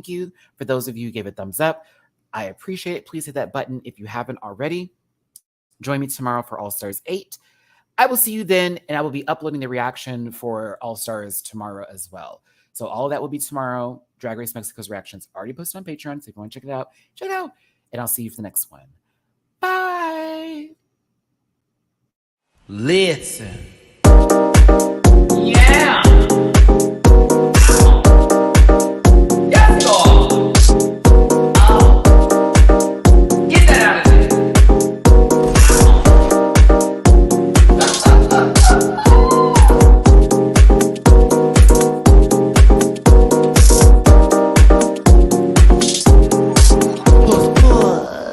you. For those of you who gave a thumbs up, I appreciate it. Please hit that button if you haven't already. Join me tomorrow for All Stars 8. I will see you then, and I will be uploading the reaction for All Stars tomorrow as well. So all of that will be tomorrow. Drag Race Mexico's reactions already posted on Patreon. So if you want to check it out, check it out. And I'll see you for the next one. Bye. Listen.